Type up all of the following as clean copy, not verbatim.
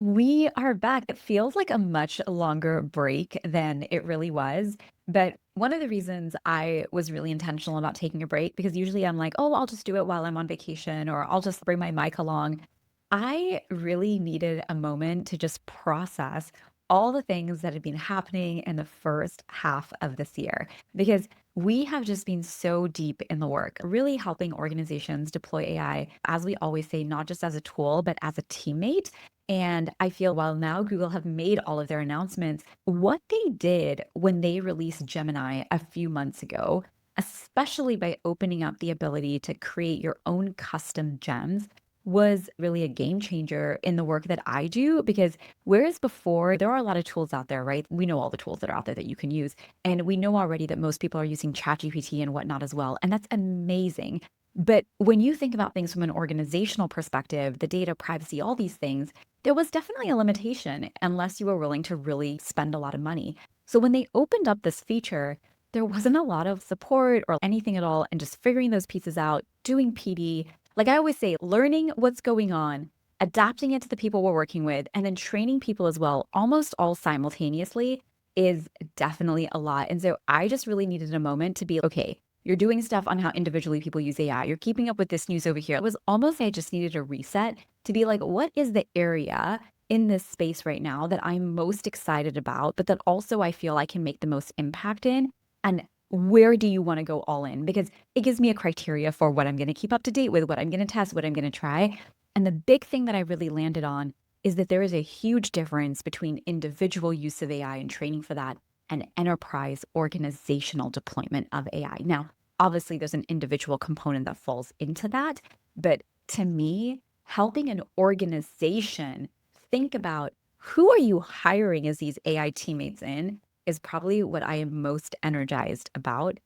We are back. It feels like a much longer break than it really was. But one of the reasons I was really intentional about taking a break, because usually I'm like, oh, I'll just do it while I'm on vacation or I'll just bring my mic along. I really needed a moment to just process all the things that had been happening in the first half of this year, because we have just been so deep in the work, really helping organizations deploy AI, as we always say, not just as a tool, but as a teammate. And I feel while now Google have made all of their announcements, what they did when they released Gemini a few months ago, especially by opening up the ability to create your own custom gems, was really a game changer in the work that I do. Because whereas before, there are a lot of tools out there, right? We know all the tools that are out there that you can use. And we know already that most people are using ChatGPT and whatnot as well. And that's amazing. But when you think about things from an organizational perspective, the data privacy, all these things, there was definitely a limitation unless you were willing to really spend a lot of money. So when they opened up this feature, there wasn't a lot of support or anything at all, and just figuring those pieces out, doing PD. Like I always say, learning what's going on, adapting it to the people we're working with, and then training people as well, almost all simultaneously, is definitely a lot. And so I just really needed a moment to be okay. You're doing stuff on how individually people use AI. You're keeping up with this news over here. It was almost I just needed a reset to be like, what is the area in this space right now that I'm most excited about, but that also I feel I can make the most impact in? And where do you want to go all in? Because it gives me a criteria for what I'm going to keep up to date with, what I'm going to test, what I'm going to try. And the big thing that I really landed on is that there is a huge difference between individual use of AI and training for that and enterprise organizational deployment of AI. Now, obviously, there's an individual component that falls into that. But to me, helping an organization think about who are you hiring as these AI teammates in is probably what I am most energized about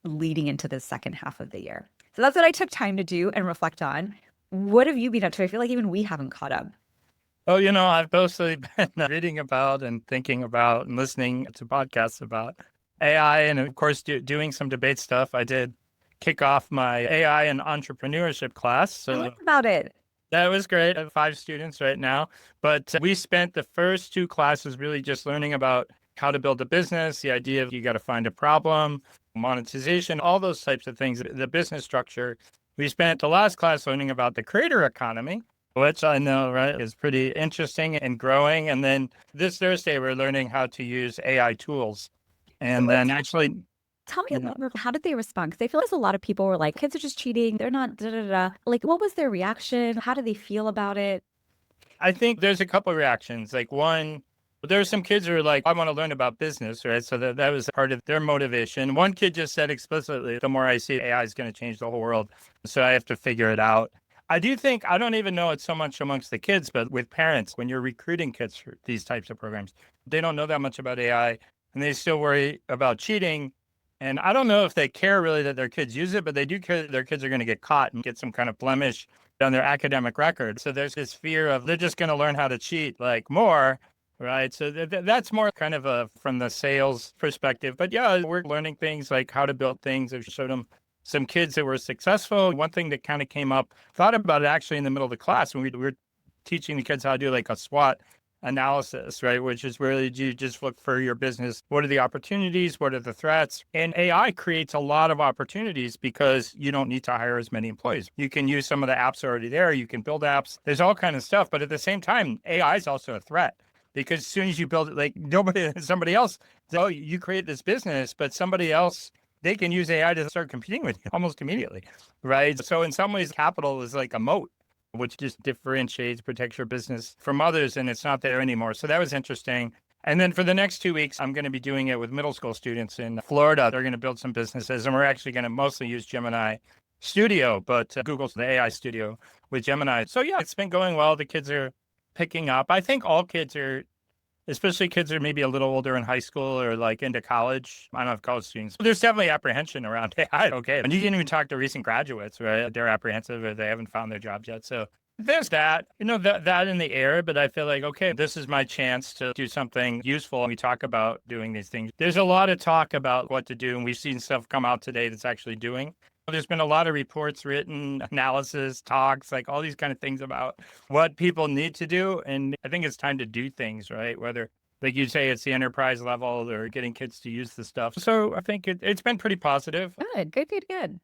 leading into the second half of the year. So that's what I took time to do and reflect on. What have you been up to? I feel like even we haven't caught up. Oh, I've mostly been reading about and thinking about and listening to podcasts about AI and, of course, doing some debate stuff. I did kick off my AI and entrepreneurship class. I So learned about it. that was great. I have 5 students right now. But we spent the first 2 classes really just learning about how to build a business, the idea of you got to find a problem, monetization, all those types of things, the business structure. We spent the last class learning about the creator economy, which I know, right, is pretty interesting and growing. And then this Thursday, we're learning how to use AI tools. So And then actually, tell me you know, about how did they respond? Because I feel like a lot of people were like, kids are just cheating. They're not da da da. Like, what was their reaction? How did they feel about it? I think there's a couple of reactions. Like one, there are some kids who are like, I want to learn about business, right? So that was part of their motivation. One kid just said explicitly, the more I see AI is going to change the whole world. So I have to figure it out. I do think, I don't even know it so much amongst the kids, but with parents, when you're recruiting kids for these types of programs, they don't know that much about AI and they still worry about cheating. And I don't know if they care really that their kids use it, but they do care that their kids are going to get caught and get some kind of blemish on their academic record. So there's this fear of they're just going to learn how to cheat like more, right? So that's more kind of from the sales perspective. But yeah, we're learning things like how to build things. I've showed them some kids that were successful. One thing that kind of came up, thought about it actually in the middle of the class when we were teaching the kids how to do like a SWOT analysis, right? Which is where you just look for your business. What are the opportunities? What are the threats? And AI creates a lot of opportunities because you don't need to hire as many employees. You can use some of the apps already there. You can build apps. There's all kind of stuff. But at the same time, AI is also a threat because as soon as you build it, like somebody else, oh, you create this business, but somebody else, they can use AI to start competing with you almost immediately, right? So in some ways, capital is like a moat which just differentiates, protects your business from others, and it's not there anymore. So that was interesting. And then for the next 2 weeks, I'm going to be doing it with middle school students in Florida. They're going to build some businesses, and we're actually going to mostly use Gemini Studio, but Google's the AI Studio with Gemini. So yeah, it's been going well. The kids are picking up. I think all kids are, especially kids who are maybe a little older in high school or like into college. I don't know if college students. There's definitely apprehension around AI. Okay. And you can even talk to recent graduates, right? They're apprehensive or they haven't found their jobs yet. So there's that, that in the air. But I feel like, okay, this is my chance to do something useful. We talk about doing these things. There's a lot of talk about what to do. And we've seen stuff come out today that's actually doing There's been a lot of reports written, analysis, talks, like all these kind of things about what people need to do. And I think it's time to do things, right? Whether, like you say, it's the enterprise level or getting kids to use the stuff. So I think it's been pretty positive. Good, good, good, good.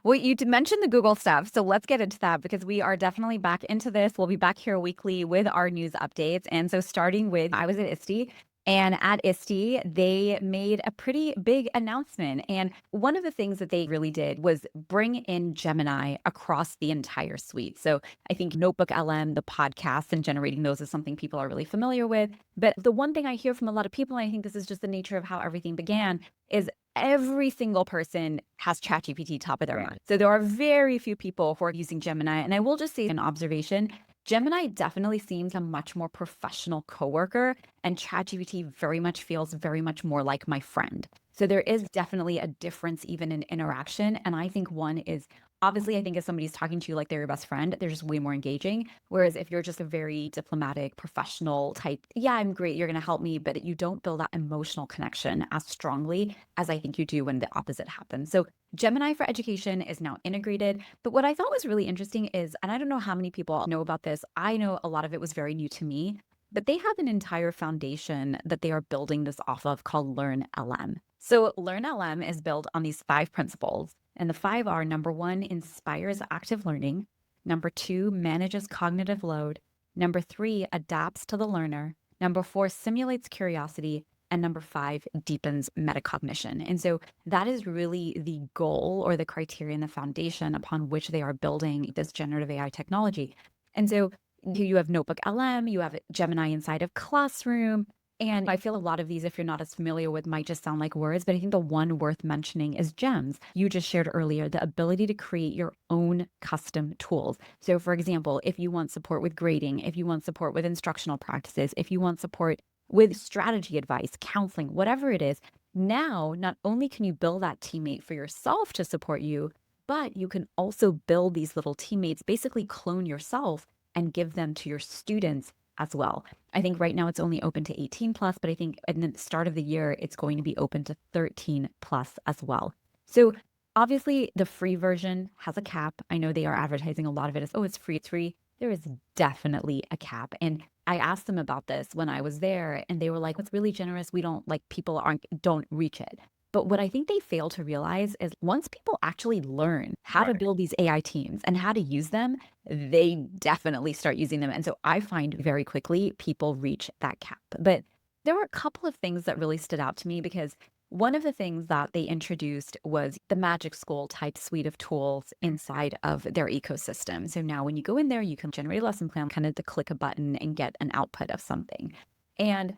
Well, you mentioned the Google stuff, so let's get into that because we are definitely back into this. We'll be back here weekly with our news updates. And so, starting with, I was at ISTE, and at ISTE, they made a pretty big announcement. And one of the things that they really did was bring in Gemini across the entire suite. So, I think Notebook LM, the podcasts, and generating those is something people are really familiar with. But the one thing I hear from a lot of people, and I think this is just the nature of how everything began, is every single person has ChatGPT top of their mind. So there are very few people who are using Gemini. And I will just say an observation, Gemini definitely seems a much more professional coworker, and ChatGPT very much feels very much more like my friend. So there is definitely a difference even in interaction. And I think one is obviously, I think if somebody's talking to you like they're your best friend, they're just way more engaging. Whereas if you're just a very diplomatic, professional type, yeah, I'm great, you're going to help me, but you don't build that emotional connection as strongly as I think you do when the opposite happens. So Gemini for Education is now integrated. But what I thought was really interesting is, and I don't know how many people know about this, I know a lot of it was very new to me, but they have an entire foundation that they are building this off of called LearnLM. So LearnLM is built on these 5 principles. And the 5 are: number 1, inspires active learning. Number 2, manages cognitive load. Number 3, adapts to the learner. Number 4, simulates curiosity. And number 5, deepens metacognition. And so that is really the goal or the criteria and the foundation upon which they are building this generative AI technology. And so you have Notebook LM, you have Gemini inside of Classroom. And I feel a lot of these, if you're not as familiar with, might just sound like words, but I think the one worth mentioning is GEMS. You just shared earlier the ability to create your own custom tools. So, for example, if you want support with grading, if you want support with instructional practices, if you want support with strategy advice, counseling, whatever it is, now not only can you build that teammate for yourself to support you, but you can also build these little teammates, basically clone yourself and give them to your students as well. I think right now it's only open to 18 plus, but I think at the start of the year, it's going to be open to 13 plus as well. So obviously the free version has a cap. I know they are advertising a lot of it as, oh, it's free, it's free. There is definitely a cap. And I asked them about this when I was there, and they were like, it's really generous. We don't like, people don't reach it. But what I think they fail to realize is once people actually learn how to build these AI teams and how to use them, they definitely start using them. And so I find very quickly people reach that cap. But there were a couple of things that really stood out to me because one of the things that they introduced was the Magic School type suite of tools inside of their ecosystem. So now when you go in there, you can generate a lesson plan, kind of to click a button and get an output of something. And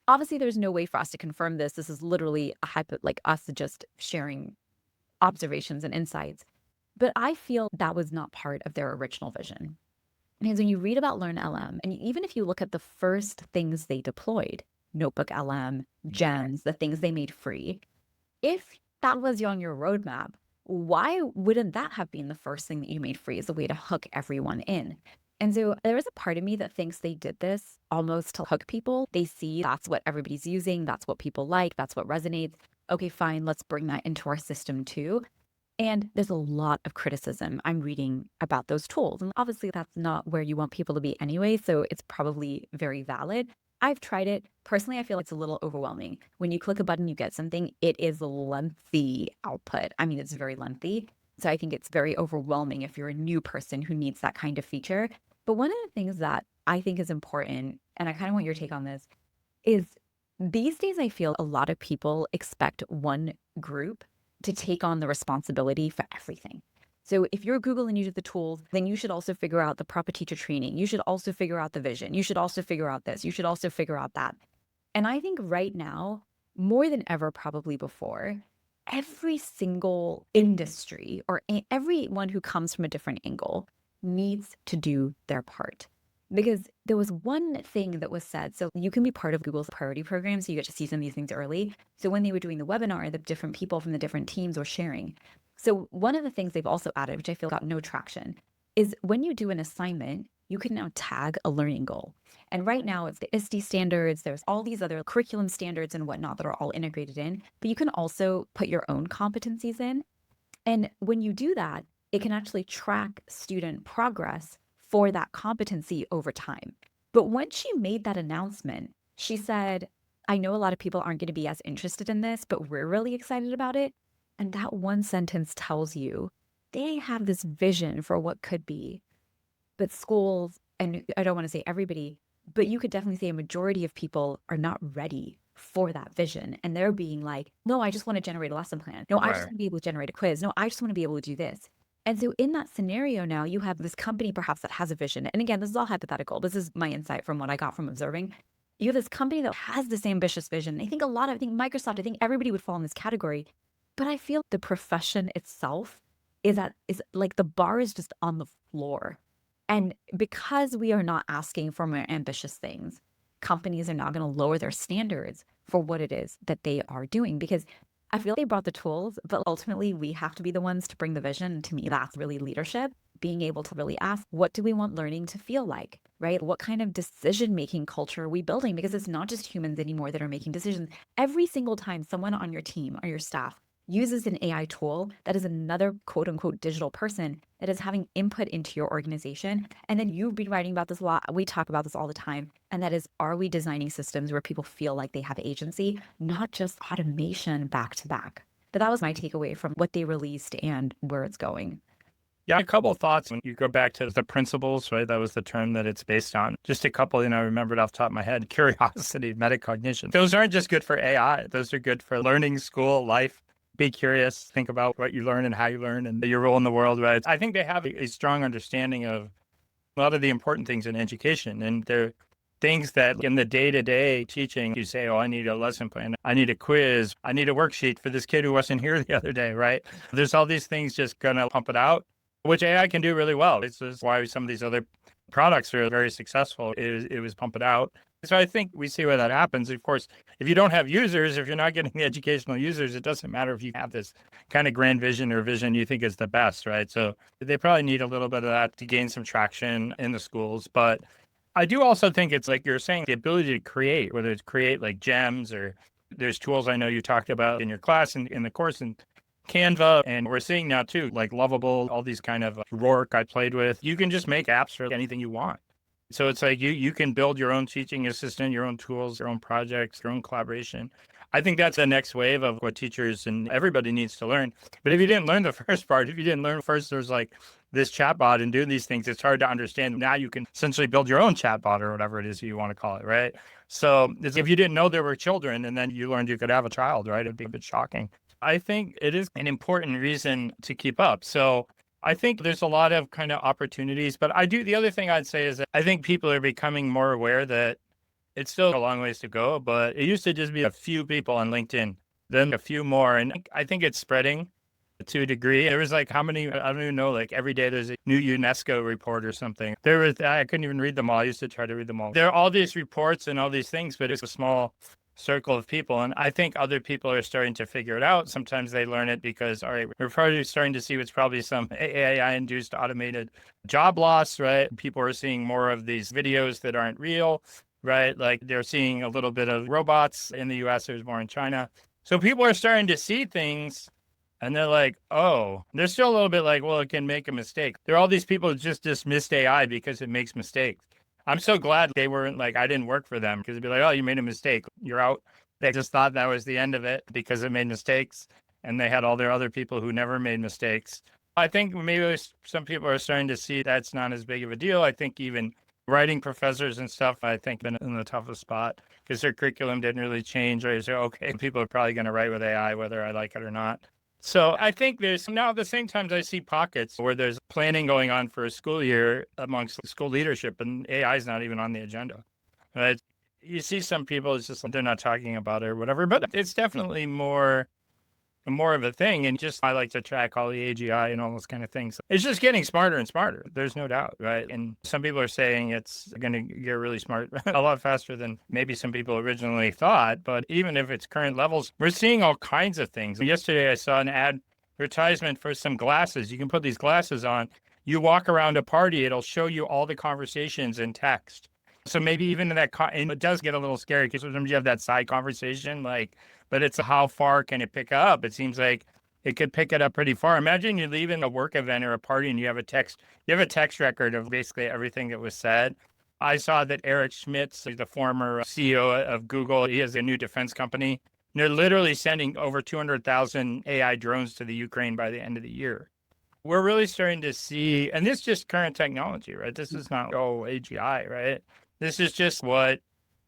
obviously, there's no way for us to confirm this. This is literally like us just sharing observations and insights. But I feel that was not part of their original vision. Because when you read about LearnLM, and even if you look at the first things they deployed, Notebook LM, GEMS, the things they made free, if that was on your roadmap, why wouldn't that have been the first thing that you made free as a way to hook everyone in? And so there is a part of me that thinks they did this almost to hook people. They see that's what everybody's using. That's what people like. That's what resonates. Okay, fine. Let's bring that into our system too. And there's a lot of criticism I'm reading about those tools. And obviously that's not where you want people to be anyway. So it's probably very valid. I've tried it. Personally, I feel like it's a little overwhelming. When you click a button, you get something. It is a lengthy output. I mean, it's very lengthy. So I think it's very overwhelming if you're a new person who needs that kind of feature. But one of the things that I think is important, and I kind of want your take on this, is these days I feel a lot of people expect one group to take on the responsibility for everything. So if you're Google and you do the tools, then you should also figure out the proper teacher training. You should also figure out the vision. You should also figure out this. You should also figure out that. And I think right now, more than ever probably before, every single industry or everyone who comes from a different angle needs to do their part. Because there was one thing that was said. So you can be part of Google's priority program, so you get to see some of these things early. So when they were doing the webinar, the different people from the different teams were sharing. So one of the things they've also added, which I feel got no traction, is when you do an assignment, you can now tag a learning goal. And right now it's the ISTE standards, there's all these other curriculum standards and whatnot that are all integrated in, but you can also put your own competencies in. And when you do that, it can actually track student progress for that competency over time. But when she made that announcement, she said, I know a lot of people aren't going to be as interested in this, but we're really excited about it. And that one sentence tells you they have this vision for what could be. But schools, and I don't want to say everybody, but you could definitely say a majority of people are not ready for that vision. And they're being like, no, I just want to generate a lesson plan. No, I just Right. want to be able to generate a quiz. No, I just want to be able to do this. And so in that scenario now, you have this company perhaps that has a vision. And again, this is all hypothetical. This is my insight from what I got from observing. You have this company that has this ambitious vision. I think Microsoft, I think everybody would fall in this category. But I feel the profession itself is like the bar is just on the floor. And because we are not asking for more ambitious things, companies are now going to lower their standards for what it is that they are doing because I feel they brought the tools, but ultimately we have to be the ones to bring the vision. And to me, that's really leadership, being able to really ask, what do we want learning to feel like, right? What kind of decision-making culture are we building? Because it's not just humans anymore that are making decisions. Every single time someone on your team or your staff uses an AI tool that is another quote unquote digital person that is having input into your organization. And then you've been writing about this a lot. We talk about this all the time. And that is, are we designing systems where people feel like they have agency, not just automation back to back? But that was my takeaway from what they released and where it's going. Yeah, a couple of thoughts when you go back to the principles, right? That was the term that it's based on. Just a couple, I remembered off the top of my head, curiosity, metacognition. Those aren't just good for AI. Those are good for learning, school, life. Be curious, think about what you learn and how you learn and your role in the world, right? I think they have a strong understanding of a lot of the important things in education. And they're things that in the day-to-day teaching, you say, oh, I need a lesson plan. I need a quiz. I need a worksheet for this kid who wasn't here the other day, right? There's all these things just going to pump it out, which AI can do really well. This is why some of these other products are very successful. It was pump it out. So I think we see where that happens. Of course, if you don't have users, if you're not getting the educational users, it doesn't matter if you have this kind of grand vision or vision you think is the best, right? So they probably need a little bit of that to gain some traction in the schools. But I do also think it's like you're saying, the ability to create, whether it's create like gems or there's tools I know you talked about in your class and in the course and Canva, and we're seeing now too, like Lovable, all these kind of Rourke I played with. You can just make apps for anything you want. So it's like you can build your own teaching assistant, your own tools, your own projects, your own collaboration. I think that's the next wave of what teachers and everybody needs to learn. But if you didn't learn the first part, if you didn't learn first, there's like this chatbot and doing these things, it's hard to understand. Now you can essentially build your own chatbot or whatever it is you want to call it, right? So if you didn't know there were children and then you learned you could have a child, right? It'd be a bit shocking. I think it is an important reason to keep up. So I think there's a lot of kind of opportunities, but the other thing I'd say is that I think people are becoming more aware that it's still a long ways to go, but it used to just be a few people on LinkedIn, then a few more. And I think it's spreading to a degree. There was like how many, I don't even know, like every day there's a new UNESCO report or something. I couldn't even read them all. I used to try to read them all. There are all these reports and all these things, but it's a small circle of people. And I think other people are starting to figure it out. Sometimes they learn it because, all right, we're probably starting to see what's probably some AI-induced automated job loss, right? People are seeing more of these videos that aren't real, right? Like they're seeing a little bit of robots in the US, there's more in China. So people are starting to see things and they're like, oh, they're still a little bit like, well, it can make a mistake. There are all these people who just dismissed AI because it makes mistakes. I'm so glad they weren't like, I didn't work for them because it'd be like, oh, you made a mistake. You're out. They just thought that was the end of it because it made mistakes. And they had all their other people who never made mistakes. I think maybe some people are starting to see that's not as big of a deal. I think even writing professors and stuff, I think, been in the toughest spot because their curriculum didn't really change. Right? So, okay, people are probably going to write with AI, whether I like it or not. So I think there's now at the same time I see pockets where there's planning going on for a school year amongst school leadership and AI is not even on the agenda. Right? You see some people, it's just they're not talking about it or whatever, but it's definitely more of a thing. And just I like to track all the AGI and all those kind of things. It's just getting smarter and smarter. There's no doubt, right? And some people are saying it's going to get really smart a lot faster than maybe some people originally thought. But even if it's current levels, we're seeing all kinds of things. Yesterday, I saw an advertisement for some glasses. You can put these glasses on. You walk around a party, it'll show you all the conversations in text. So maybe even in that, and it does get a little scary because sometimes you have that side conversation, like, but it's how far can it pick up? It seems like it could pick it up pretty far. Imagine you're leaving a work event or a party and you have a text record of basically everything that was said. I saw that Eric Schmidt, the former CEO of Google, he has a new defense company. And they're literally sending over 200,000 AI drones to the Ukraine by the end of the year. We're really starting to see, and this is just current technology, right? This is not, AGI, right? This is just what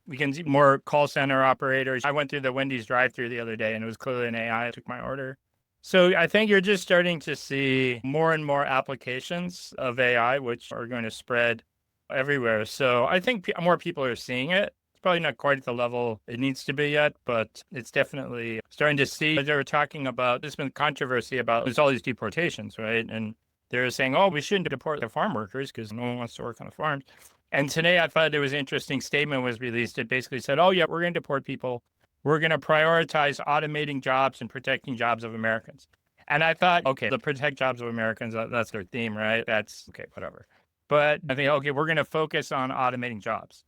we can see more call center operators. I went through the Wendy's drive-through the other day and it was clearly an AI that took my order. So I think you're just starting to see more and more applications of AI, which are going to spread everywhere. So I think more people are seeing it. It's probably not quite at the level it needs to be yet, but it's definitely starting to see. They were talking about, there's been controversy about there's all these deportations, right? And they're saying, oh, we shouldn't deport the farm workers because no one wants to work on the farms. And today I thought there was an interesting statement was released. It basically said, oh, yeah, we're going to deport people. We're going to prioritize automating jobs and protecting jobs of Americans. And I thought, okay, the protect jobs of Americans, that's their theme, right? That's okay, whatever. But I think, okay, we're going to focus on automating jobs,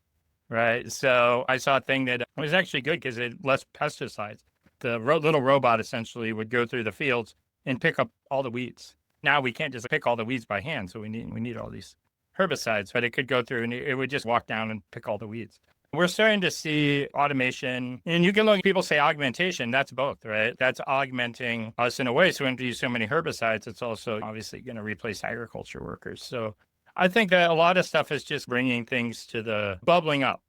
right? So I saw a thing that was actually good because it less pesticides. The little robot essentially would go through the fields and pick up all the weeds. Now we can't just pick all the weeds by hand, so we need all these herbicides, but it could go through and it would just walk down and pick all the weeds. We're starting to see automation, and you can look, people say augmentation, that's both, right? That's augmenting us in a way. So when we use so many herbicides, it's also obviously going to replace agriculture workers. So I think that a lot of stuff is just bringing things to the bubbling up.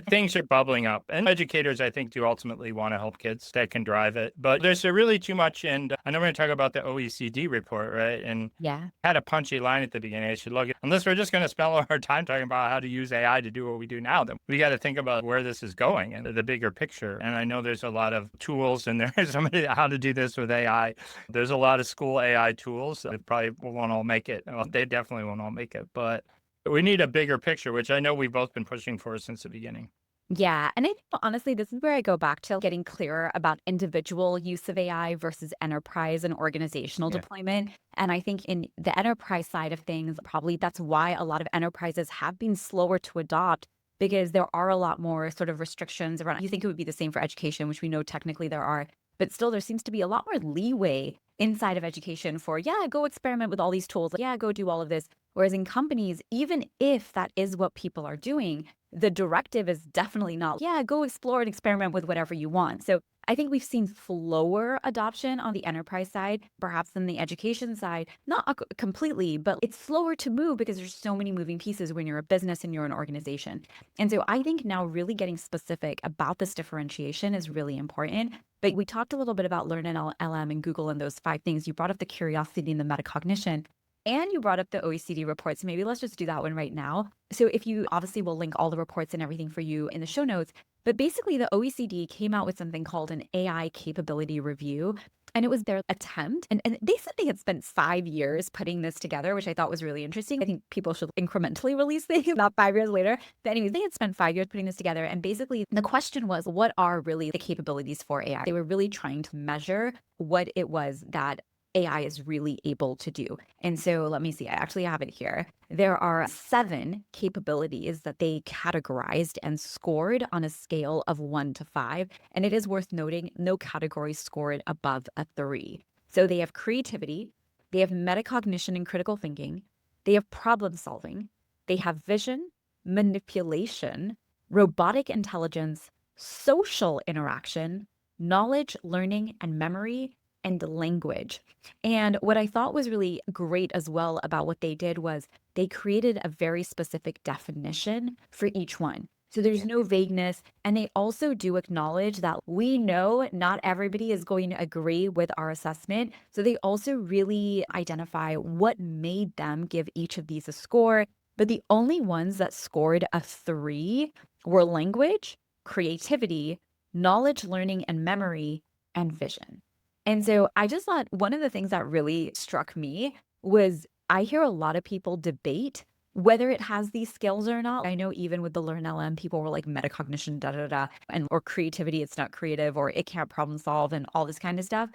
Things are bubbling up, and educators, I think, do ultimately want to help kids that can drive it. But there's really too much. And I know we're going to talk about the OECD report, right? And Yeah. had a punchy line at the beginning. I should look at, unless we're just going to spend all our time talking about how to use AI to do what we do now, then we got to think about where this is going and the bigger picture. And I know there's a lot of tools and there's somebody how to do this with AI. There's a lot of school AI tools that probably won't all make it. Well, they definitely won't all make it, but we need a bigger picture, which I know we've both been pushing for since the beginning. Yeah. And I think honestly, this is where I go back to getting clearer about individual use of AI versus enterprise and organizational Yeah. deployment. And I think in the enterprise side of things, probably that's why a lot of enterprises have been slower to adopt because there are a lot more sort of restrictions around. You think it would be the same for education, which we know technically there are, but still there seems to be a lot more leeway inside of education for, yeah, go experiment with all these tools. Yeah, go do all of this. Whereas in companies, even if that is what people are doing, the directive is definitely not, yeah, go explore and experiment with whatever you want. So I think we've seen slower adoption on the enterprise side, perhaps than the education side, not completely, but it's slower to move because there's so many moving pieces when you're a business and you're an organization. And so I think now really getting specific about this differentiation is really important. But we talked a little bit about LearnLM and Google and those 5 things. You brought up the curiosity and the metacognition. And you brought up the OECD reports. Maybe let's just do that one right now. So if you obviously will link all the reports and everything for you in the show notes. But basically, the OECD came out with something called an AI capability review. And it was their attempt. And they said they had spent 5 years putting this together, which I thought was really interesting. I think people should incrementally release things, not 5 years later. But anyways, they had spent 5 years putting this together. And basically, the question was, what are really the capabilities for AI? They were really trying to measure what it was that AI is really able to do. And so let me see, I actually have it here. There are 7 capabilities that they categorized and scored on a scale of 1 to 5. And it is worth noting, no category scored above a 3. So they have creativity, they have metacognition and critical thinking, they have problem solving, they have vision, manipulation, robotic intelligence, social interaction, knowledge, learning, and memory, and language. And what I thought was really great as well about what they did was they created a very specific definition for each one. So there's no vagueness. And they also do acknowledge that we know not everybody is going to agree with our assessment. So they also really identify what made them give each of these a score. But the only ones that scored a 3 were language, creativity, knowledge, learning, and memory, and vision. And so I just thought one of the things that really struck me was I hear a lot of people debate whether it has these skills or not. I know even with the LearnLM, people were like metacognition, and or creativity, it's not creative, or it can't problem solve and all this kind of stuff.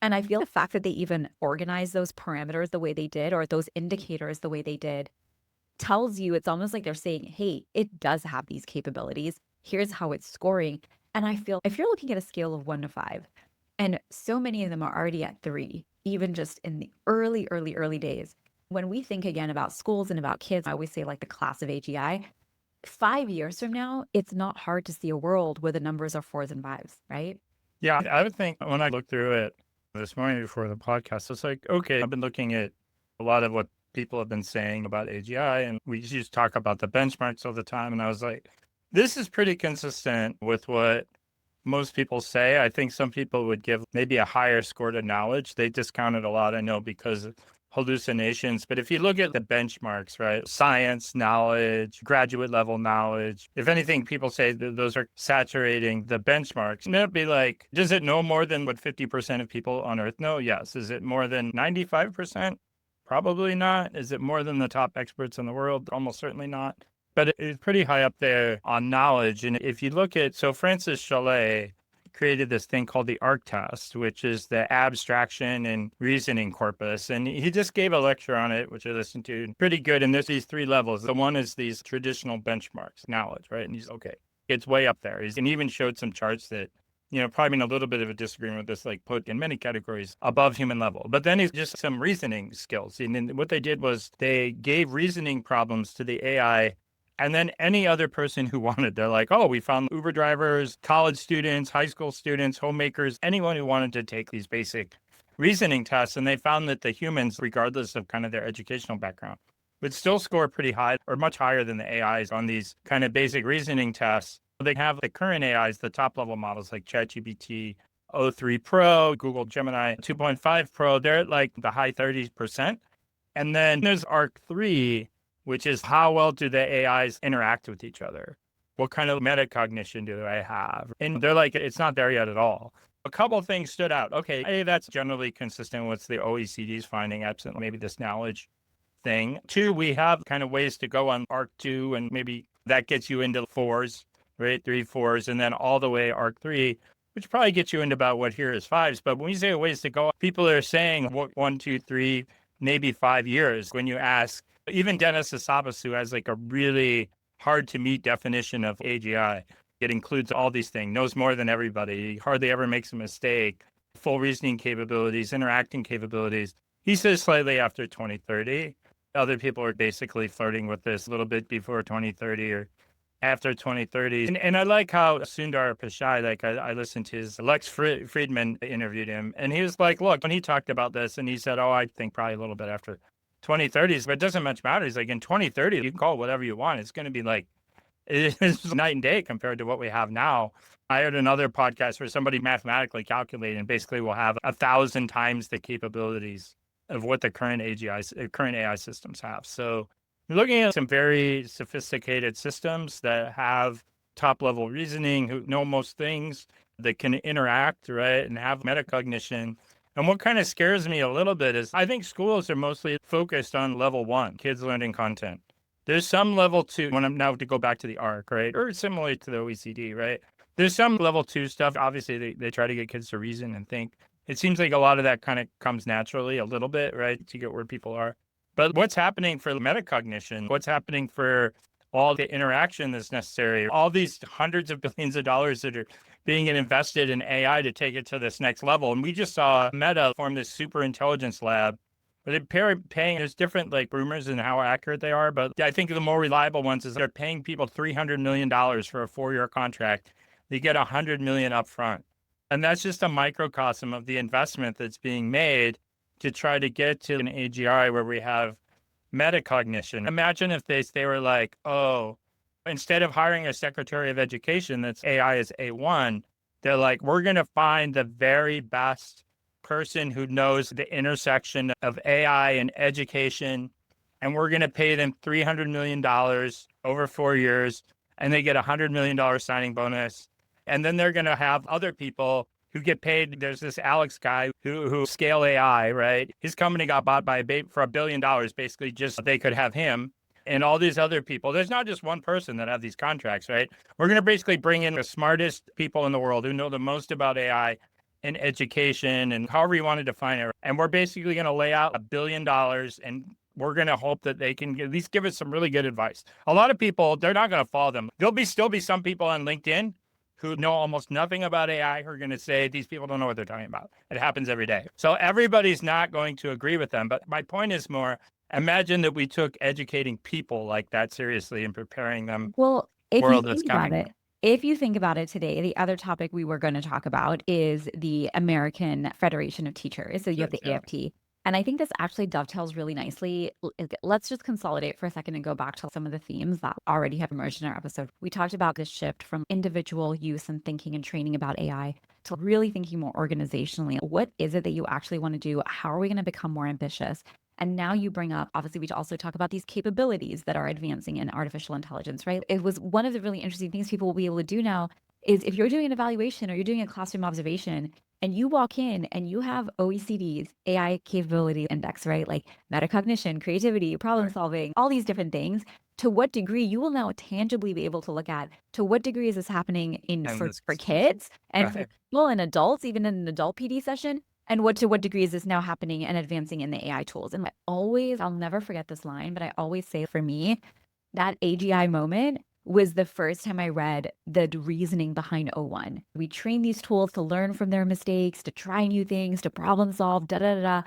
And I feel the fact that they even organize those parameters the way they did, or those indicators the way they did, tells you it's almost like they're saying, hey, it does have these capabilities. Here's how it's scoring. And I feel if you're looking at a scale of 1 to 5, And so many of them are already at 3, even just in the early days. When we think again about schools and about kids, I always say like the class of AGI. 5 years from now, it's not hard to see a world where the numbers are 4s and 5s, right? Yeah, I would think when I looked through it this morning before the podcast, it's like, okay, I've been looking at a lot of what people have been saying about AGI, and we just talk about the benchmarks all the time. And I was like, this is pretty consistent with what most people say. I think some people would give maybe a higher score to knowledge. They discount it a lot, I know, because of hallucinations. But if you look at the benchmarks, right, science, knowledge, graduate level knowledge, if anything, people say that those are saturating the benchmarks. And it'd be like, does it know more than what 50% of people on Earth know? Yes. Is it more than 95%? Probably not. Is it more than the top experts in the world? Almost certainly not. But it's pretty high up there on knowledge. And if you look at, so Francis Chollet created this thing called the ARC test, which is the abstraction and reasoning corpus. And he just gave a lecture on it, which I listened to. Pretty good. And there's these 3 levels. The one is these traditional benchmarks, knowledge, right? And he's okay. It's way up there. And he even showed some charts that, probably in a little bit of a disagreement with this, like put in many categories above human level. But then it's just some reasoning skills. And then what they did was they gave reasoning problems to the AI. And then any other person who wanted, they're like, oh, we found Uber drivers, college students, high school students, homemakers, anyone who wanted to take these basic reasoning tests. And they found that the humans, regardless of kind of their educational background, would still score pretty high or much higher than the AIs on these kind of basic reasoning tests. They have the current AIs, the top level models like ChatGPT, O3 Pro, Google Gemini 2.5 Pro. They're at like the high 30%. And then there's ARC 3, which is how well do the AIs interact with each other? What kind of metacognition do I have? And they're like, it's not there yet at all. A couple of things stood out. Okay, A, that's generally consistent with the OECD's finding, absent maybe this knowledge thing. 2, we have kind of ways to go on ARC 2, and maybe that gets you into 4s, right? 3, 4s, and then all the way ARC 3, which probably gets you into about what here is 5s. But when you say ways to go, people are saying what 1, 2, 3, maybe 5 years. When you ask, even Dennis Sabba, who has like a really hard to meet definition of AGI, it includes all these things, knows more than everybody, he hardly ever makes a mistake, full reasoning capabilities, interacting capabilities. He says slightly after 2030. Other people are basically flirting with this a little bit before 2030 or after 2030. And I like how Sundar Pichai, like I listened to his Lex Friedman interviewed him, and he was like, look, when he talked about this, and he said, oh, I think probably a little bit after 2030s, but it doesn't much matter. He's like, in 2030, you can call it whatever you want. It's going to be like, it's night and day compared to what we have now. I heard another podcast where somebody mathematically calculated and basically will have 1,000 times the capabilities of what the current AI systems have. So you're looking at some very sophisticated systems that have top level reasoning, who know most things, that can interact, right, and have metacognition. And what kind of scares me a little bit is I think schools are mostly focused on level 1, kids learning content. There's some level 2, when I'm now to go back to the ARC, right, or similar to the OECD, right? There's some level 2 stuff. Obviously, they try to get kids to reason and think. It seems like a lot of that kind of comes naturally a little bit, right, to get where people are. But what's happening for metacognition? What's happening for all the interaction that's necessary? All these hundreds of billions of dollars that are being invested in AI to take it to this next level. And we just saw Meta form this super intelligence lab. But they're paying, there's different like rumors and how accurate they are. But I think the more reliable ones is they're paying people $300 million for a 4-year contract. They get $100 million upfront. And that's just a microcosm of the investment that's being made to try to get to an AGI where we have metacognition. Imagine if they were like, oh, instead of hiring a secretary of education that's AI is A1, they're like, we're going to find the very best person who knows the intersection of AI and education, and we're going to pay them $300 million over 4 years, and they get a $100 million signing bonus. And then they're going to have other people who get paid. There's this Alex guy who Scale AI, right? His company got bought by for $1 billion, basically just so they could have him. And all these other people, there's not just one person that have these contracts, right? We're going to basically bring in the smartest people in the world who know the most about AI and education and however you want to define it. And we're basically going to lay out $1 billion, and we're going to hope that they can at least give us some really good advice. A lot of people, they're not going to follow them. There'll still be some people on LinkedIn who know almost nothing about AI who are going to say these people don't know what they're talking about. It happens every day. So everybody's not going to agree with them. But my point is more, imagine that we took educating people like that seriously and preparing them Well, for the if you world that's think about coming. it, if you think about it today, the other topic we were going to talk about is the American Federation of Teachers. So you have Good. the Yeah. AFT. And I think this actually dovetails really nicely. Let's just consolidate for a second and go back to some of the themes that already have emerged in our episode. We talked about this shift from individual use and thinking and training about AI to really thinking more organizationally. What is it that you actually want to do? How are we going to become more ambitious? And now you bring up, obviously, we also talk about these capabilities that are advancing in artificial intelligence, right? It was one of the really interesting things people will be able to do now is if you're doing an evaluation or you're doing a classroom observation and you walk in and you have OECD's AI capability index, right? Like metacognition, creativity, problem solving, all these different things. To what degree you will now tangibly be able to look at to what degree is this happening in And for kids and for right. people and adults, even in an adult PD session, and what to what degree is this now happening and advancing in the AI tools? And I'll never forget this line, but I always say for me, that AGI moment was the first time I read the reasoning behind O1. We train these tools to learn from their mistakes, to try new things, to problem solve, da da da. Da.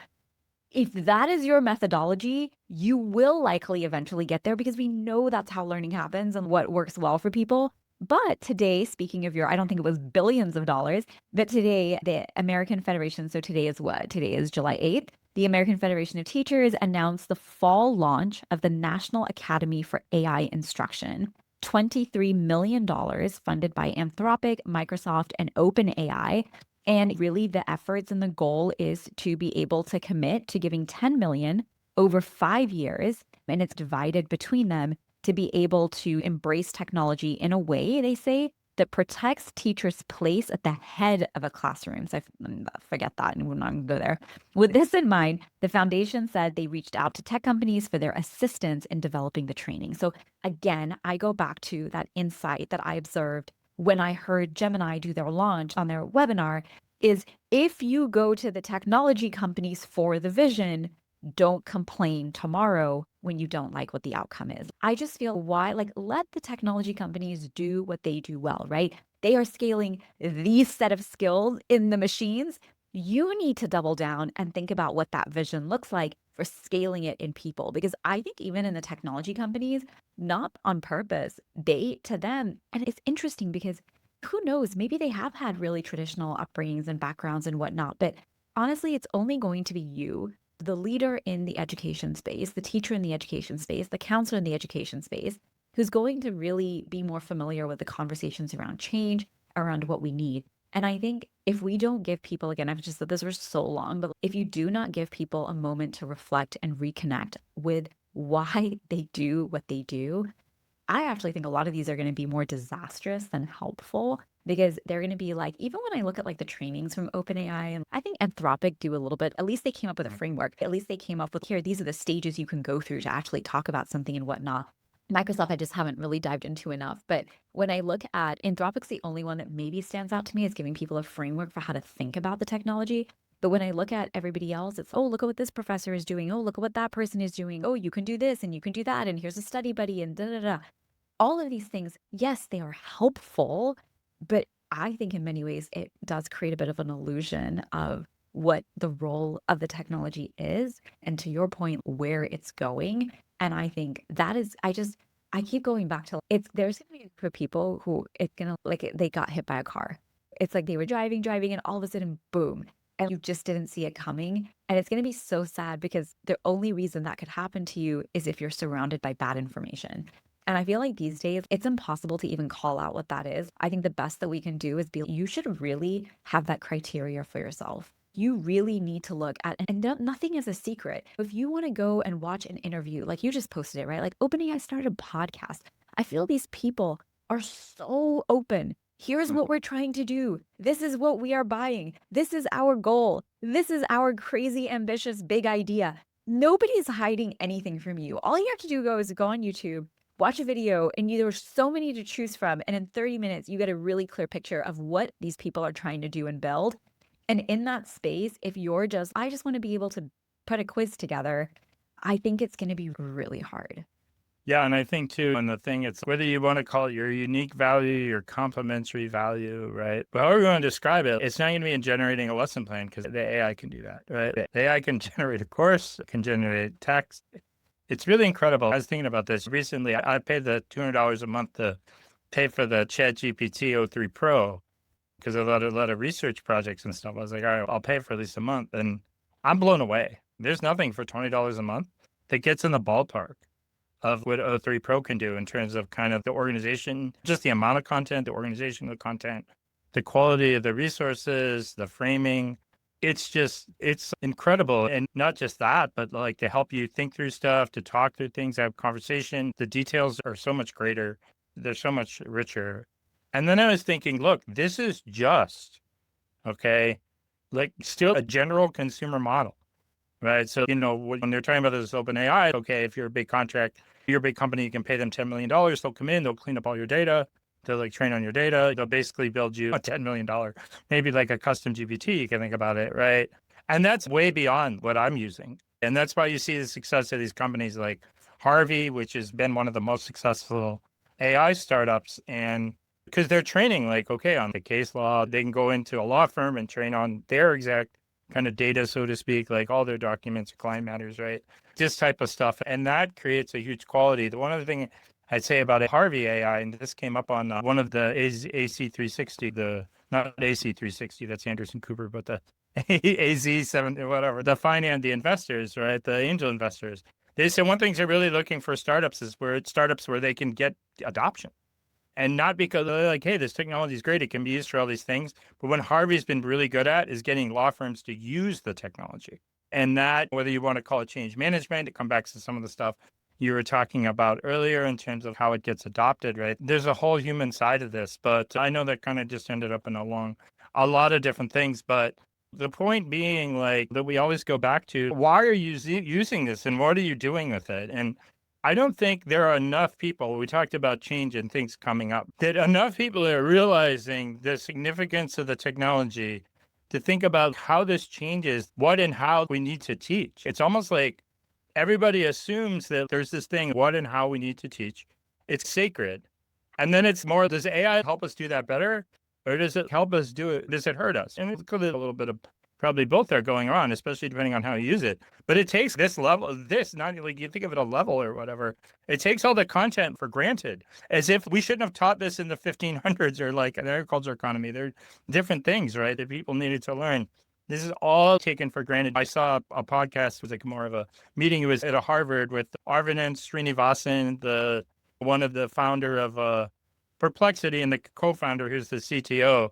If that is your methodology, you will likely eventually get there because we know that's how learning happens and what works well for people. But today, speaking of I don't think it was billions of dollars, but today, the American Federation, so today is what? Today is July 8th. The American Federation of Teachers announced the fall launch of the National Academy for AI Instruction. $23 million funded by Anthropic, Microsoft, and OpenAI. And really the efforts and the goal is to be able to commit to giving 10 million over 5 years, and it's divided between them to be able to embrace technology in a way, they say, that protects teachers' place at the head of a classroom. So forget that and we're not going to go there. With this in mind, the foundation said they reached out to tech companies for their assistance in developing the training. So again, I go back to that insight that I observed when I heard Gemini do their launch on their webinar is if you go to the technology companies for the vision, don't complain tomorrow when you don't like what the outcome is. I just feel why, like, let the technology companies do what they do well, right? They are scaling these set of skills in the machines. You need to double down and think about what that vision looks like for scaling it in people. Because I think even in the technology companies, not on purpose, to them, and it's interesting because who knows, maybe they have had really traditional upbringings and backgrounds and whatnot, but honestly, it's only going to be you, the leader in the education space, the teacher in the education space, the counselor in the education space, who's going to really be more familiar with the conversations around change, around what we need. And I think if we don't give people, again, I've just said this for so long, but if you do not give people a moment to reflect and reconnect with why they do what they do, I actually think a lot of these are going to be more disastrous than helpful because they're going to be like, even when I look at like the trainings from OpenAI, and I think Anthropic do a little bit, at least they came up with a framework. At least they came up with here, these are the stages you can go through to actually talk about something and whatnot. Microsoft, I just haven't really dived into enough. But when I look at Anthropic's the only one that maybe stands out to me as giving people a framework for how to think about the technology. But when I look at everybody else, it's, oh, look at what this professor is doing. Oh, look at what that person is doing. Oh, you can do this and you can do that. And here's a study buddy and da da da. All of these things, yes, they are helpful, but I think in many ways it does create a bit of an illusion of what the role of the technology is, and to your point, where it's going. And I think that is, I keep going back to there's gonna be a group of people who it's gonna like they got hit by a car. It's like they were driving, and all of a sudden, boom, and you just didn't see it coming. And it's gonna be so sad because the only reason that could happen to you is if you're surrounded by bad information. And I feel like these days it's impossible to even call out what that is. I think the best that we can do is you should really have that criteria for yourself. You really need to look at, and nothing is a secret. If you want to go and watch an interview, like you just posted it, right? Like OpenAI started a podcast. I feel these people are so open. Here's what we're trying to do. This is what we are buying. This is our goal. This is our crazy, ambitious, big idea. Nobody's hiding anything from you. All you have to do is go on YouTube, watch a video, and there's so many to choose from. And in 30 minutes, you get a really clear picture of what these people are trying to do and build. And in that space, if you're I just want to be able to put a quiz together, I think it's going to be really hard. Yeah, and I think too, and the thing, it's whether you want to call it your unique value, your complementary value, right? But however you want to describe it, it's not going to be in generating a lesson plan because the AI can do that, right? The AI can generate a course, it can generate text. It's really incredible. I was thinking about this recently. I paid the $200 a month to pay for the ChatGPT o3 Pro because of a lot of research projects and stuff. I was like, all right, I'll pay for at least a month. And I'm blown away. There's nothing for $20 a month that gets in the ballpark of what O3 Pro can do in terms of kind of the organization, just the amount of content, the organization of the content, the quality of the resources, the framing. It's incredible. And not just that, but like to help you think through stuff, to talk through things, have conversation. The details are so much greater. They're so much richer. And then I was thinking, look, this is just, okay, like still a general consumer model. Right. So, when they're talking about this open AI, okay, if you're a big contract, you're a big company, you can pay them $10 million. They'll come in, they'll clean up all your data. They'll like train on your data. They'll basically build you a $10 million, maybe like a custom GPT. You can think about it. Right. And that's way beyond what I'm using. And that's why you see the success of these companies like Harvey, which has been one of the most successful AI startups. And because they're training like, okay, on the case law, they can go into a law firm and train on their exact kind of data, so to speak, like all their documents, client matters, right? This type of stuff. And that creates a huge quality. The one other thing I'd say about Harvey AI, and this came up on one of the AC360, not AC360, that's Anderson Cooper, but the AZ7, whatever, the the investors, right? The angel investors. They said one thing they're really looking for startups is startups where they can get adoption. And not because they're like, hey, this technology is great. It can be used for all these things. But what Harvey's been really good at is getting law firms to use the technology. And that, whether you want to call it change management, it comes back to some of the stuff you were talking about earlier in terms of how it gets adopted, right? There's a whole human side of this. But I know that kind of just ended up in a lot of different things. But the point being like that we always go back to, why are you using this and what are you doing with it? And I don't think there are enough people, we talked about change and things coming up, that enough people are realizing the significance of the technology to think about how this changes what and how we need to teach. It's almost like everybody assumes that there's this thing, what and how we need to teach. It's sacred. And then it's more, does AI help us do that better? Or does it help us do it? Does it hurt us? And it's a little bit of probably both are going on, especially depending on how you use it. But it takes this level, not like you think of it a level or whatever. It takes all the content for granted, as if we shouldn't have taught this in the 1500s or like an agriculture economy. They're different things, right, that people needed to learn. This is all taken for granted. I saw a podcast, it was like more of a meeting. It was at a Harvard with Arvind Srinivasan, one of the founder of Perplexity and the co-founder, who's the CTO.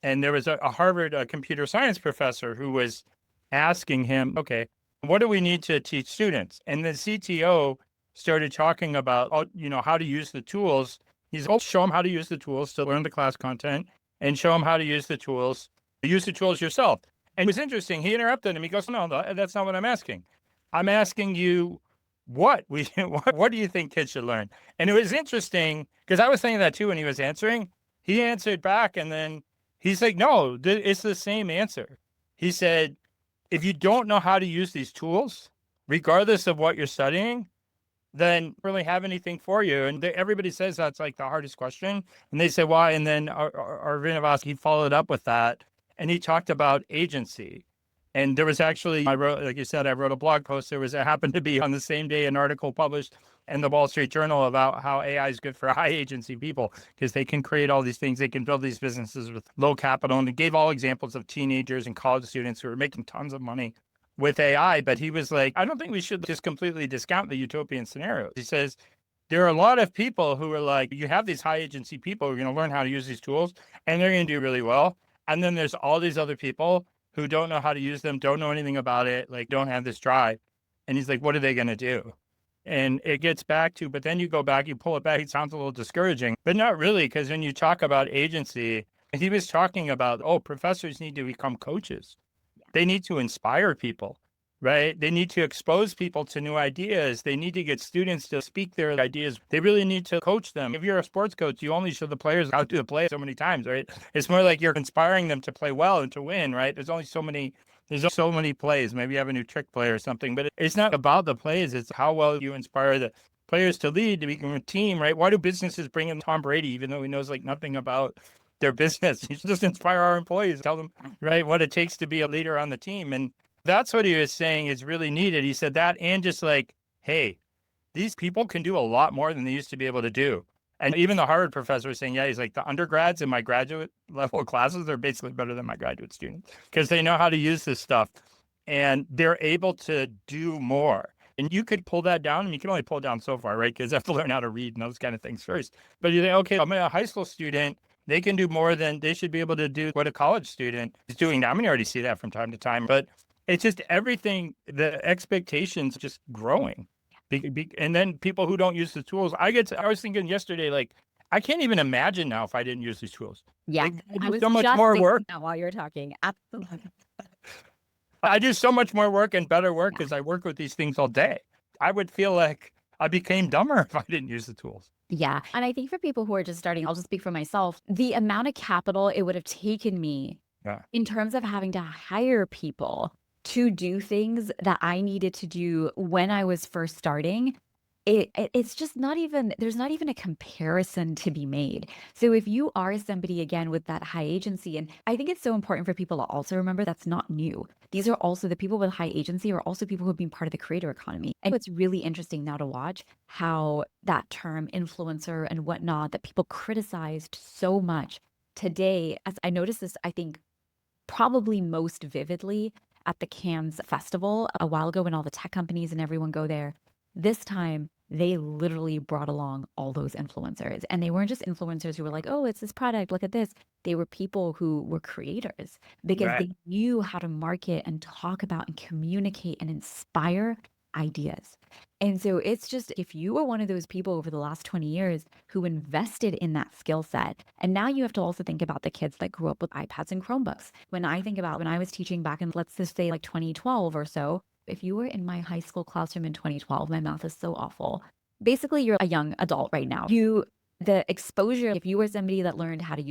And there was a Harvard computer science professor who was asking him, okay, what do we need to teach students? And the CTO started talking about, how to use the tools. He's, show them how to use the tools to learn the class content and show them how to use the tools yourself. And it was interesting. He interrupted him. He goes, no, that's not what I'm asking. I'm asking you what do you think kids should learn? And it was interesting because I was saying that too when he was answering. He answered back and then he's like, no, it's the same answer. He said, if you don't know how to use these tools, regardless of what you're studying, then really have anything for you. And everybody says that's like the hardest question. And they say, why? And then Arvind, he followed up with that. And he talked about agency. And there was actually, I wrote a blog post. It happened to be on the same day an article published in the Wall Street Journal about how AI is good for high agency people because they can create all these things. They can build these businesses with low capital. And he gave all examples of teenagers and college students who are making tons of money with AI. But he was like, I don't think we should just completely discount the utopian scenarios. He says, there are a lot of people who are like, you have these high agency people who are going to learn how to use these tools and they're going to do really well. And then there's all these other people who don't know how to use them, don't know anything about it, like don't have this drive. And he's like, what are they going to do? And it gets back to, but then you go back, you pull it back, it sounds a little discouraging, but not really, because when you talk about agency, he was talking about, professors need to become coaches. They need to inspire people, right? They need to expose people to new ideas. They need to get students to speak their ideas. They really need to coach them. If you're a sports coach, you only show the players how to play so many times, right? It's more like you're inspiring them to play well and to win, right? There's so many plays. Maybe you have a new trick play or something, but it's not about the plays. It's how well you inspire players to lead, to become a team, right? Why do businesses bring in Tom Brady, even though he knows like nothing about their business? He's just inspire our employees, tell them, right, what it takes to be a leader on the team. And that's what he was saying is really needed. He said that, and just like, hey, these people can do a lot more than they used to be able to do. And even the Harvard professor was saying, yeah, he's like, the undergrads in my graduate level classes are basically better than my graduate students because they know how to use this stuff and they're able to do more. And you could pull that down, and you can only pull it down so far, right? Because you have to learn how to read and those kind of things first. But you think, okay, I'm a high school student. They can do more than they should be able to do what a college student is doing now. I mean, you already see that from time to time, but it's just everything, the expectations just growing. And then people who don't use the tools, I was thinking yesterday, like, I can't even imagine now if I didn't use these tools. Yeah, Like, I I do was so much just more thinking work. that while you're talking. Absolutely. I do so much more work and better work because I work with these things all day. I would feel like I became dumber if I didn't use the tools. Yeah. And I think for people who are just starting, I'll just speak for myself, the amount of capital it would have taken me Yeah. in terms of having to hire people to do things that I needed to do when I was first starting, it's just not even, there's not even a comparison to be made. So if you are somebody, again, with that high agency, and I think it's so important for people to also remember that's not new. These are also the people with high agency are also people who have been part of the creator economy. And it's really interesting now to watch how that term influencer and whatnot that people criticized so much today, as I noticed this, I think probably most vividly at the Cannes Festival a while ago when all the tech companies and everyone go there. This time, they literally brought along all those influencers. And they weren't just influencers who were like, oh, it's this product, look at this. They were people who were creators because Right. they knew how to market and talk about and communicate and inspire ideas. And so it's just, if you were one of those people over the last 20 years who invested in that skill set, and now you have to also think about the kids that grew up with iPads and Chromebooks. When I think about when I was teaching back in, let's just say like 2012 or so, if you were in my high school classroom in 2012, my math is so awful. Basically, you're a young adult right now. The exposure, if you were somebody that learned how to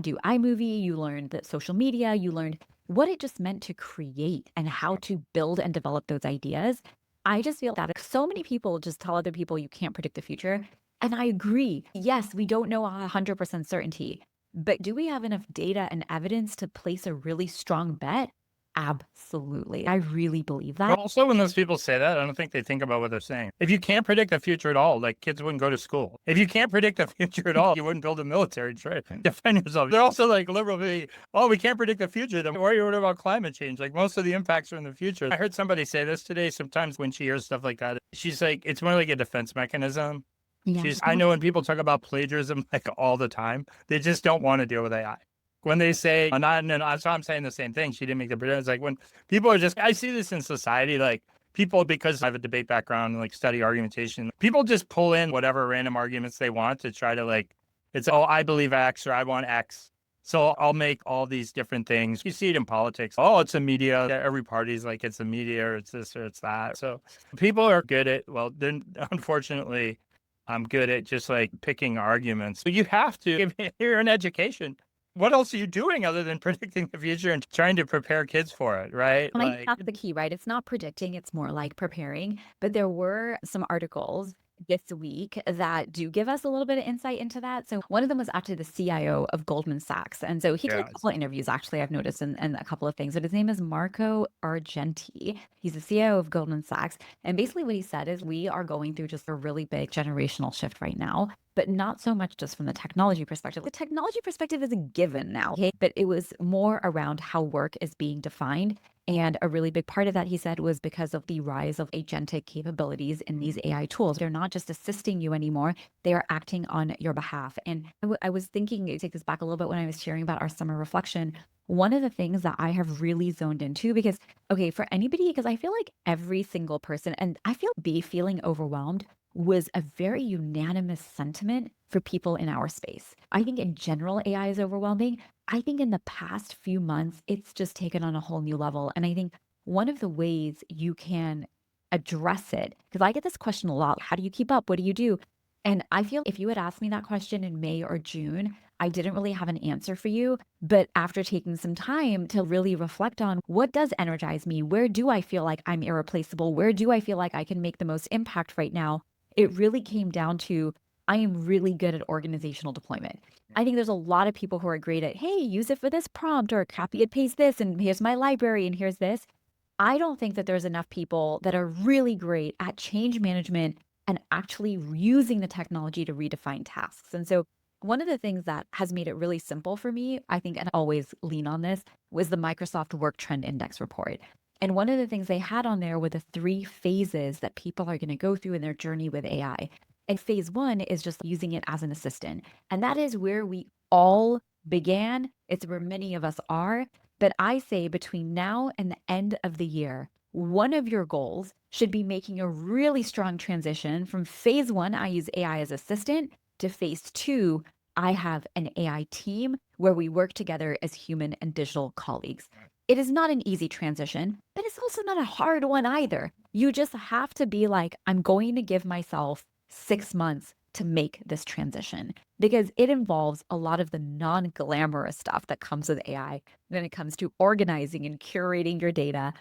do iMovie, you learned that social media, you learned what it just meant to create and how to build and develop those ideas. I just feel that so many people just tell other people you can't predict the future. And I agree. Yes, we don't know 100% certainty, but do we have enough data and evidence to place a really strong bet? Absolutely. I really believe But that. also, when those people say that, I don't think they think about what they're saying. If you can't predict the future at all, like kids wouldn't go to school. If you can't predict the future at all, you wouldn't build a military to try to defend yourself. They're also like liberal. Oh, we can't predict the future. Then why are you worried about climate change? Like most of the impacts are in the future. I heard somebody say this today. Sometimes when she hears stuff like that, she's like, it's more like a defense mechanism. Yeah. I know when people talk about plagiarism like all the time, they just don't want to deal with AI. When they say, so I'm saying the same thing. She didn't make the prediction. It's like when people are just, I see this in society, like people, because I have a debate background and like study argumentation, people just pull in whatever random arguments they want to try to like, it's, oh, I believe X or I want X. So I'll make all these different things. You see it in politics. Oh, it's a media. Every party's like, it's a media or it's this or it's that. So people are good at, well, then unfortunately, I'm good at just like picking arguments. So you have to, if you're in education, what else are you doing other than predicting the future and trying to prepare kids for it, right? And I think that's the key, right? It's not predicting, it's more like preparing. But there were some articles this week that do give us a little bit of insight into that. So one of them was actually the CIO of Goldman Sachs. And so he did a couple of interviews, actually, I've noticed, and a couple of things. But his name is Marco Argenti. He's the CIO of Goldman Sachs. And basically what he said is we are going through just a really big generational shift right now, but not so much just from the technology perspective. The technology perspective is a given now, okay? But it was more around how work is being defined. And a really big part of that, he said, was because of the rise of agentic capabilities in these AI tools. They're not just assisting you anymore, they are acting on your behalf. And I was thinking, take this back a little bit when I was sharing about our summer reflection. One of the things that I have really zoned into, because, okay, for anybody, because I feel like every single person, and I feel feeling overwhelmed was a very unanimous sentiment for people in our space. I think in general, AI is overwhelming. I think in the past few months, it's just taken on a whole new level. And I think one of the ways you can address it, because I get this question a lot, how do you keep up? What do you do? And I feel if you had asked me that question in May or June, I didn't really have an answer for you. But after taking some time to really reflect on what does energize me, where do I feel like I'm irreplaceable? Where do I feel like I can make the most impact right now? It really came down to, I am really good at organizational deployment. I think there's a lot of people who are great at, hey, use it for this prompt or copy and paste this, and here's my library, and here's this. I don't think that there's enough people that are really great at change management and actually using the technology to redefine tasks. And so one of the things that has made it really simple for me, I think, and I always lean on this, was the Microsoft Work Trend Index report. And one of the things they had on there were the 3 phases that people are going to go through in their journey with AI. And phase 1 is just using it as an assistant. And that is where we all began. It's where many of us are. But I say between now and the end of the year, one of your goals should be making a really strong transition from phase 1, I use AI as assistant, to phase 2, I have an AI team where we work together as human and digital colleagues. It is not an easy transition, but it's also not a hard one either. You just have to be like, I'm going to give myself 6 months to make this transition, because it involves a lot of the non-glamorous stuff that comes with AI when it comes to organizing and curating your data.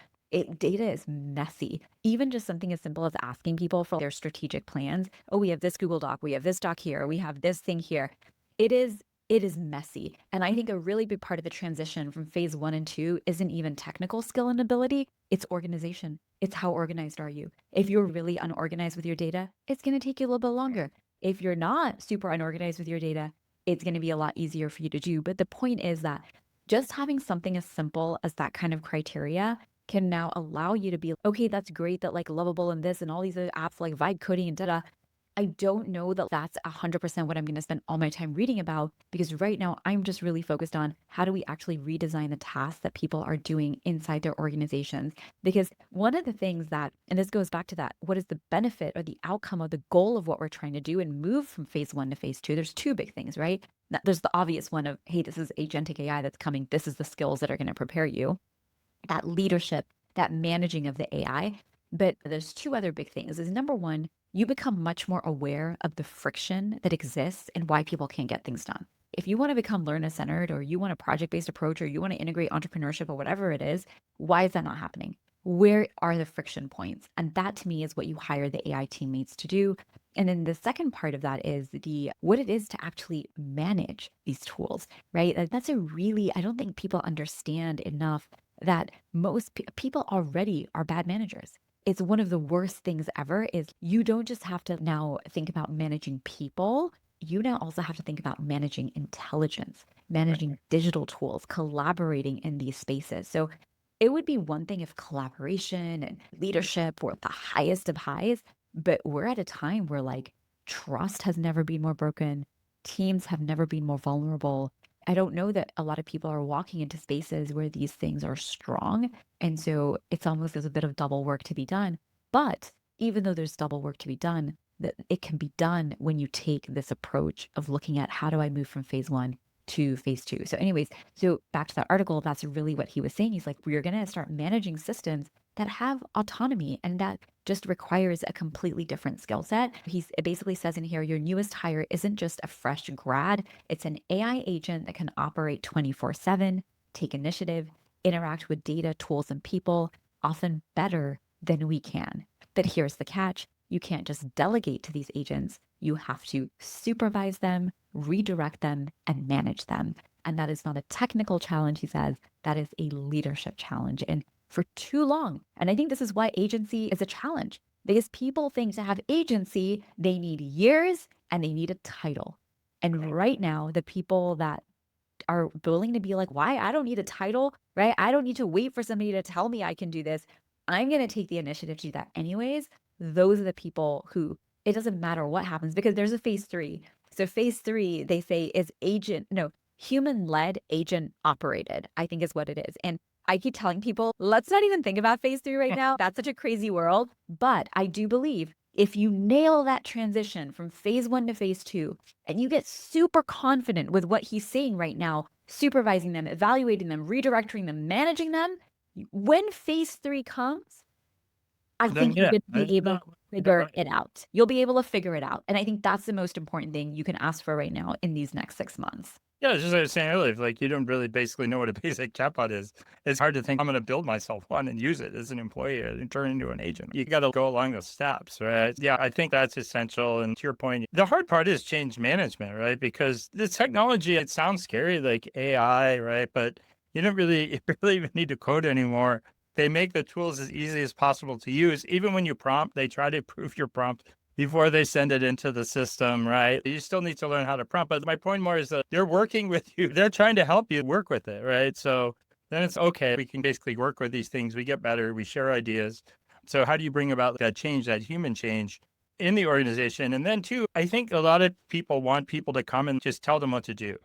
Data is messy. Even just something as simple as asking people for their strategic plans. Oh, we have this Google Doc, we have this doc here, we have this thing here. It is messy. And I think a really big part of the transition from phase 1 and 2 isn't even technical skill and ability, it's organization. It's how organized are you? If you're really unorganized with your data, it's going to take you a little bit longer. If you're not super unorganized with your data, it's going to be a lot easier for you to do. But the point is that just having something as simple as that kind of criteria can now allow you to be, okay, that's great that like Lovable and this and all these other apps like Vibe Coding and da. I don't know that that's 100% what I'm going to spend all my time reading about, because right now I'm just really focused on how do we actually redesign the tasks that people are doing inside their organizations. Because one of the things that, and this goes back to that, what is the benefit or the outcome of the goal of what we're trying to do and move from phase 1 to phase 2? There's 2 big things, right? There's the obvious one of, hey, this is agentic AI that's coming. This is the skills that are going to prepare you. That leadership, that managing of the AI. But there's 2 other big things. Is number 1, you become much more aware of the friction that exists and why people can't get things done. If you want to become learner-centered, or you want a project-based approach, or you want to integrate entrepreneurship or whatever it is, why is that not happening? Where are the friction points? And that to me is what you hire the AI teammates to do. And then the second part of that is what it is to actually manage these tools, right? That's a really, I don't think people understand enough that most people already are bad managers. It's one of the worst things ever. Is you don't just have to now think about managing people, you now also have to think about managing intelligence, managing digital tools, collaborating in these spaces. So it would be one thing if collaboration and leadership were at the highest of highs, but we're at a time where like trust has never been more broken, teams have never been more vulnerable. I don't know that a lot of people are walking into spaces where these things are strong. And so it's almost there's a bit of double work to be done. But even though there's double work to be done, that it can be done when you take this approach of looking at how do I move from phase 1 to phase 2. So anyways, so back to that article, that's really what he was saying. He's like, we're going to start managing systems that have autonomy, and that just requires a completely different skill set. It basically says in here, your newest hire isn't just a fresh grad, it's an AI agent that can operate 24/7, take initiative, interact with data, tools, and people, often better than we can. But here's the catch. You can't just delegate to these agents. You have to supervise them, redirect them, and manage them. And that is not a technical challenge, he says. That is a leadership challenge. And for too long, and I think this is why agency is a challenge, because people think to have agency, they need years and they need a title. And right now, the people that are willing to be like, why? I don't need a title, right? I don't need to wait for somebody to tell me I can do this. I'm going to take the initiative to do that anyways. Those are the people who it doesn't matter what happens, because there's a phase 3. So phase 3, they say, is human-led, agent operated, I think is what it is. And I keep telling people, let's not even think about phase 3 right now. That's such a crazy world. But I do believe if you nail that transition from phase 1 to phase 2, and you get super confident with what he's saying right now, supervising them, evaluating them, redirecting them, managing them, when phase 3 comes, I think you're going to be able to figure it out. You'll be able to figure it out. And I think that's the most important thing you can ask for right now in these next 6 months. Yeah, it's just like I was saying earlier, if, like, you don't really basically know what a basic chatbot is, it's hard to think I'm going to build myself one and use it as an employee and turn into an agent. You got to go along the steps, right? Yeah, I think that's essential. And to your point, the hard part is change management, right? Because the technology, it sounds scary, like AI, right? But you don't really, you really even need to code anymore. They make the tools as easy as possible to use. Even when you prompt, they try to improve your prompt before they send it into the system, right? You still need to learn how to prompt. But my point more is that they're working with you. They're trying to help you work with it, right? So then it's okay. We can basically work with these things. We get better. We share ideas. So how do you bring about that change, that human change in the organization? And then too, I think a lot of people want people to come and just tell them what to do.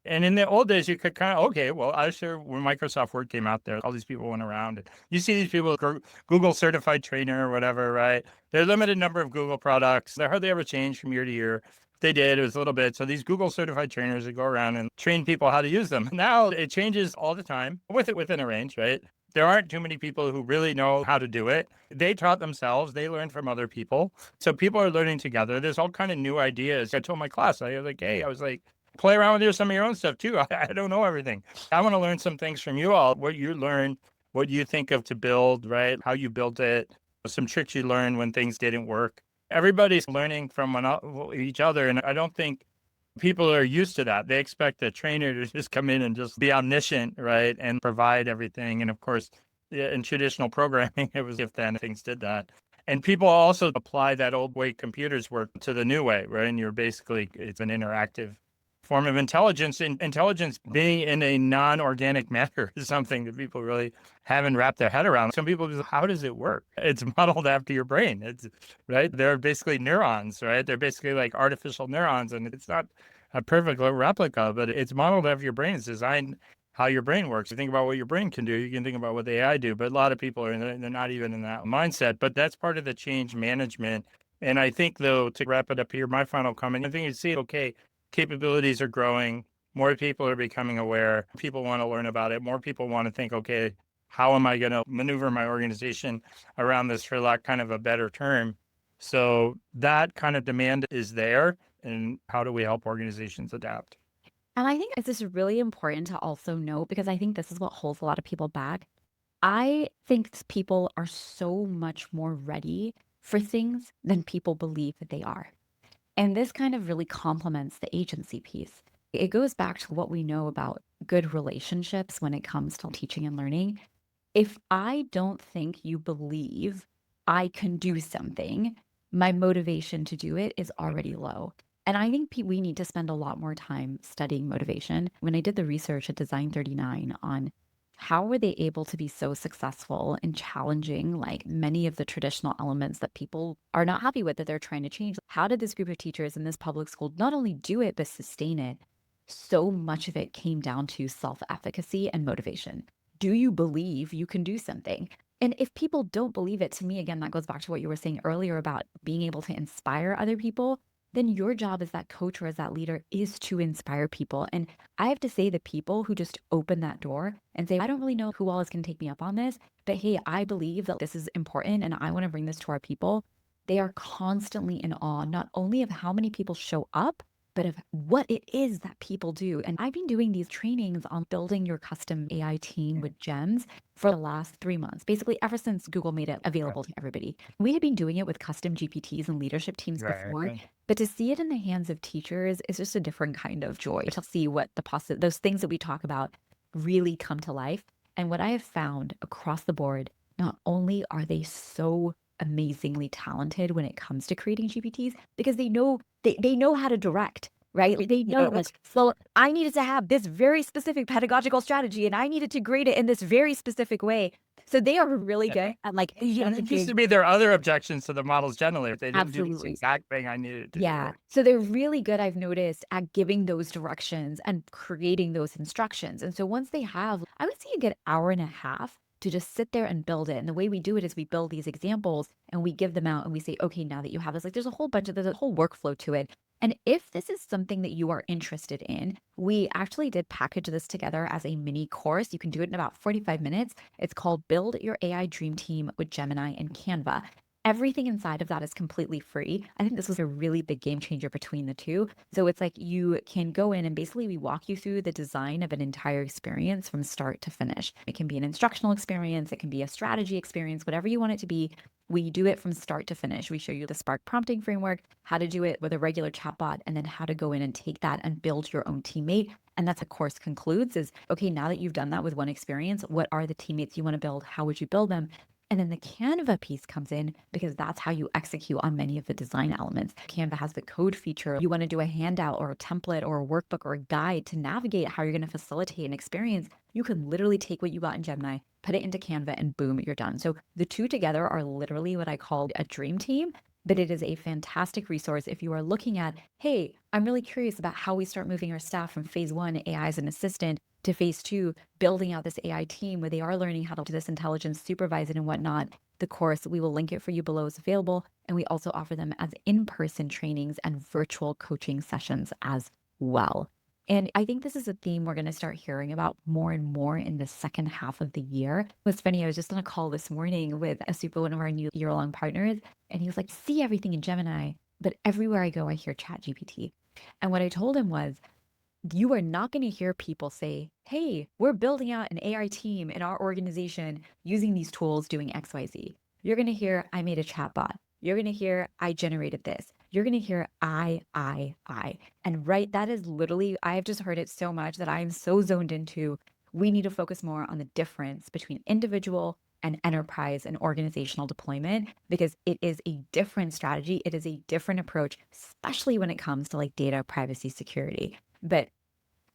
And in the old days, you could kind of, okay, well, I sure when Microsoft Word came out there, all these people went around. And you see these people, Google certified trainer or whatever, right? They're limited number of Google products. They hardly ever change from year to year. If they did, it was a little bit. So these Google certified trainers would go around and train people how to use them. Now it changes all the time within a range, right? There aren't too many people who really know how to do it. They taught themselves. They learned from other people. So people are learning together. There's all kind of new ideas. I told my class, I was like, hey, play around with some of your own stuff too. I don't know everything. I want to learn some things from you all, what you learn, what you think of to build, right? How you built it, some tricks you learned when things didn't work. Everybody's learning from each other. And I don't think people are used to that. They expect a trainer to just come in and just be omniscient, right? And provide everything. And of course, in traditional programming, it was if then things did that. And people also apply that old way computers work to the new way, right? And it's an interactive form of intelligence. And intelligence being in a non-organic matter is something that people really haven't wrapped their head around. Some people just, how does it work? It's modeled after your brain. It's right. They're basically neurons, right? They're basically like artificial neurons, and it's not a perfect replica, but it's modeled after your brain. It's designed how your brain works. You think about what your brain can do, you can think about what the AI do. But a lot of people they're not even in that mindset. But that's part of the change management. And I think, though, to wrap it up here, my final comment, I think you see, okay, capabilities are growing. More people are becoming aware. People want to learn about it. More people want to think, okay, how am I going to maneuver my organization around this, for lack kind of a better term? So that kind of demand is there. And how do we help organizations adapt? And I think it's just really important to also note, because I think this is what holds a lot of people back. I think people are so much more ready for things than people believe that they are. And this kind of really complements the agency piece. It goes back to what we know about good relationships when it comes to teaching and learning. If I don't think you believe I can do something, my motivation to do it is already low. And I think we need to spend a lot more time studying motivation. When I did the research at Design 39 on how were they able to be so successful in challenging like many of the traditional elements that people are not happy with that they're trying to change? How did this group of teachers in this public school not only do it, but sustain it? So much of it came down to self-efficacy and motivation. Do you believe you can do something? And if people don't believe it, to me, again, that goes back to what you were saying earlier about being able to inspire other people. Then your job as that coach or as that leader is to inspire people. And I have to say, the people who just open that door and say, I don't really know who all is going to take me up on this, but hey, I believe that this is important and I want to bring this to our people. They are constantly in awe, not only of how many people show up, but of what it is that people do. And I've been doing these trainings on building your custom AI team with gems for the last 3 months, basically ever since Google made it available to everybody. We had been doing it with custom GPTs and leadership teams before, but to see it in the hands of teachers is just a different kind of joy, to see what those things that we talk about really come to life. And what I have found across the board, not only are they so amazingly talented when it comes to creating GPTs, because they know how to direct, right? They know this. So I needed to have this very specific pedagogical strategy and I needed to grade it in this very specific way. So they are really good at like, And it used to be there are other objections to the models generally if they didn't do this absolutely. exact thing I needed to do. Yeah. So they're really good, I've noticed, at giving those directions and creating those instructions. And so once they have, I would say a good hour and a half to just sit there and build it. And the way we do it is we build these examples and we give them out and we say, okay, now that you have this, like there's a whole workflow to it. And if this is something that you are interested in, we actually did package this together as a mini course. You can do it in about 45 minutes. It's called Build Your AI Dream Team with Gemini and Canva. everything inside of that is completely free. I think this was a really big game changer between the two. So it's like you can go in and basically we walk you through the design of an entire experience from start to finish. It can be an instructional experience, it can be a strategy experience, whatever you want it to be. We do it from start to finish. We show you the Spark prompting framework, how to do it with a regular chatbot, and then how to go in and take that and build your own teammate. And that's a course concludes is, okay, now that you've done that with one experience, what are the teammates you want to build? How would you build them? And then the Canva piece comes in because that's how you execute on many of the design elements. Canva has the code feature. You want to do a handout or a template or a workbook or a guide to navigate how you're going to facilitate an experience. You can literally take what you got in Gemini, put it into Canva, and boom, you're done. So the two together are literally what I call a dream team. But it is a fantastic resource if you are looking at, hey, I'm really curious about how we start moving our staff from phase one, AI as an assistant, to phase two, building out this AI team where they are learning how to do this intelligence, supervise it and whatnot. The course, we will link it for you below, is available. And we also offer them as in-person trainings and virtual coaching sessions as well. And I think this is a theme we're going to start hearing about more and more in the second half of the year. It was funny, I was just on a call this morning with one of our new year-long partners, and he was like, see everything in Gemini, but everywhere I go, I hear ChatGPT. And what I told him was, you are not going to hear people say, hey, we're building out an AI team in our organization using these tools doing XYZ. You're going to hear, I made a chatbot. You're going to hear, I generated this. You're going to hear, I. And right, that is literally, I've just heard it so much that I'm so zoned into, we need to focus more on the difference between individual and enterprise and organizational deployment, because it is a different strategy. It is a different approach, especially when it comes to like data privacy security. But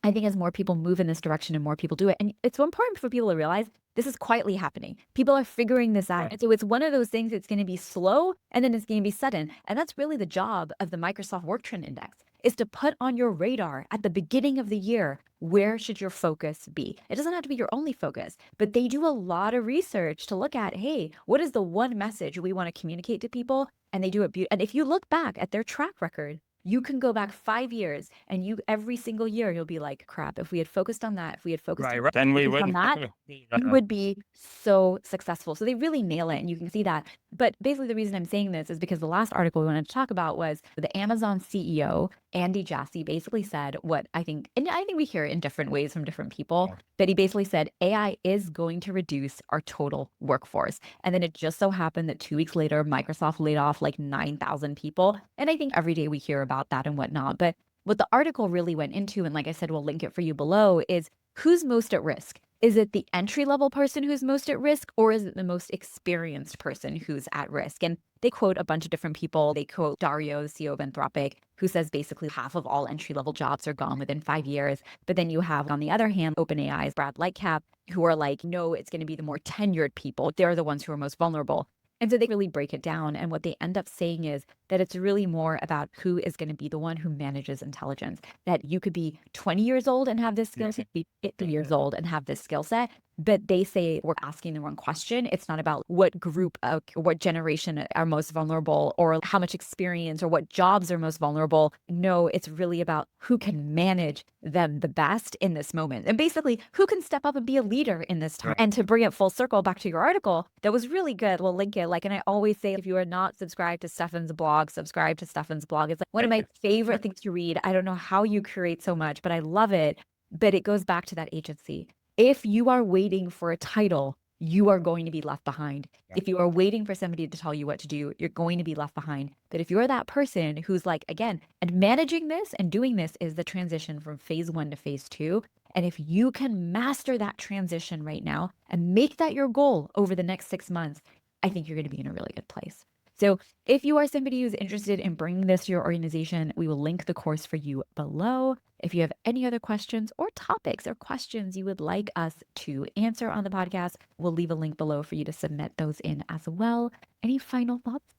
I think as more people move in this direction and more people do it, and it's so important for people to realize this is quietly happening. People are figuring this out. Right. So it's one of those things that's going to be slow and then it's going to be sudden. And that's really the job of the Microsoft Work Trend Index, is to put on your radar at the beginning of the year, where should your focus be? It doesn't have to be your only focus, but they do a lot of research to look at, hey, what is the one message we want to communicate to people? And they do it. And if you look back at their track record, you can go back 5 years and every single year, you'll be like, crap, if we had focused on that, if we had focused Right. Then we on wouldn't. that, you would be so successful. So they really nail it, and you can see that. But basically, the reason I'm saying this is because the last article we wanted to talk about was the Amazon CEO, Andy Jassy, basically said what I think, and I think we hear it in different ways from different people, but he basically said AI is going to reduce our total workforce. And then it just so happened that 2 weeks later, Microsoft laid off like 9,000 people. And I think every day we hear about that and whatnot. But what the article really went into, and like I said, we'll link it for you below, is who's most at risk? Is it the entry-level person who's most at risk, or is it the most experienced person who's at risk? And they quote a bunch of different people. They quote Dario, the CEO of Anthropic, who says basically half of all entry-level jobs are gone within 5 years. But then you have, on the other hand, OpenAI's Brad Lightcap, who are like, no, it's going to be the more tenured people. They're the ones who are most vulnerable. And so they really break it down. And what they end up saying is that it's really more about who is going to be the one who manages intelligence. That you could be 20 years old and have this skill set, be 50 years old and have this skill set. But they say we're asking the wrong question. It's not about what group, what generation are most vulnerable, or how much experience, or what jobs are most vulnerable. No, it's really about who can manage them the best in this moment. And basically, who can step up and be a leader in this time. Right. And to bring it full circle back to your article, that was really good. We'll link it. And I always say, if you are not subscribed to Stefan's blog, subscribe to Stefan's blog. It's like one of my favorite things to read. I don't know how you create so much, but I love it. But it goes back to that agency. If you are waiting for a title, you are going to be left behind. If you are waiting for somebody to tell you what to do, you're going to be left behind. But if you're that person who's like, again, and managing this and doing this is the transition from phase one to phase two. And if you can master that transition right now and make that your goal over the next 6 months, I think you're going to be in a really good place. So if you are somebody who's interested in bringing this to your organization, we will link the course for you below. If you have any other questions or topics or questions you would like us to answer on the podcast, we'll leave a link below for you to submit those in as well. Any final thoughts?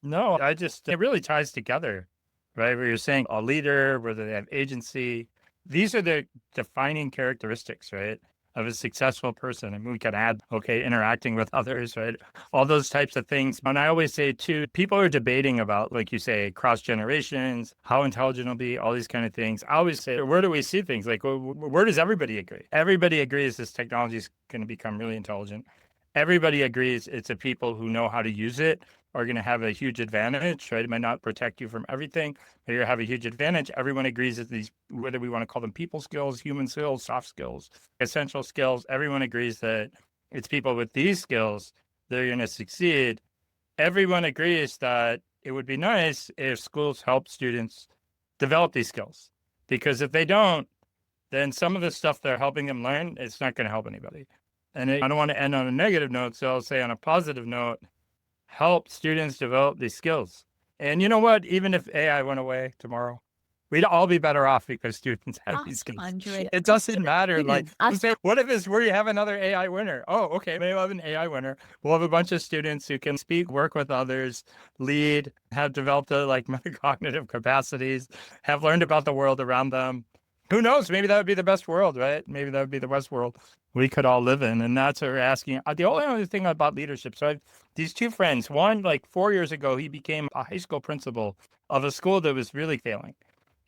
No, it really ties together, right? Where you're saying a leader, whether they have agency, these are the defining characteristics, right, of a successful person. And we can add, okay, interacting with others, right? All those types of things. And I always say too, people are debating about, like you say, cross generations, how intelligent it'll be, all these kind of things. I always say, where do we see things? Like, where does everybody agree? Everybody agrees this technology is going to become really intelligent. everybody agrees it's the people who know how to use it are going to have a huge advantage, right? It might not protect you from everything, but you have a huge advantage. Everyone agrees that these, whether we want to call them people skills, human skills, soft skills, essential skills, everyone agrees that it's people with these skills that are going to succeed. Everyone agrees that it would be nice if schools help students develop these skills, because if they don't, then some of the stuff they're helping them learn, it's not going to help anybody. And I don't want to end on a negative note, so I'll say on a positive note, help students develop these skills. And you know what? Even if AI went away tomorrow, we'd all be better off because students have these skills. 100. It doesn't matter. Like, what if it's where you have another AI winner? Oh, okay, maybe we'll have an AI winner. We'll have a bunch of students who can speak, work with others, lead, have developed like metacognitive capacities, have learned about the world around them. Who knows? Maybe that would be the best world, right? Maybe that would be the best world we could all live in. And that's what we're asking. The only other thing about leadership. So I have these two friends. One, like 4 years ago, he became a high school principal of a school that was really failing.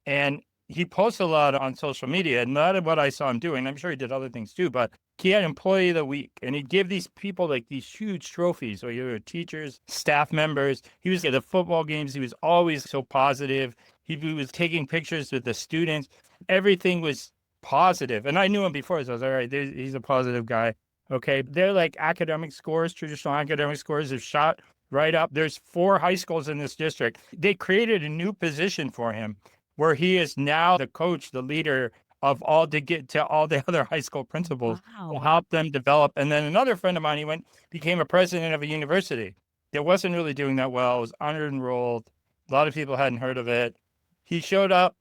And he posts a lot on social media, and not what I saw him doing. I'm sure he did other things too, but he had Employee of the Week, and he'd give these people like these huge trophies, or either teachers, staff members. He was at the football games. He was always so positive. He was taking pictures with the students. Everything was positive. And I knew him before, so I was all right, he's a positive guy. Okay. They're like academic scores, traditional academic scores have shot right up. There's 4 high schools in this district. They created a new position for him where he is now the coach, the leader of all to get to all the other high school principals. Wow. Will help them develop. And then another friend of mine, became a president of a university that wasn't really doing that well. It was under-enrolled. A lot of people hadn't heard of it. He showed up.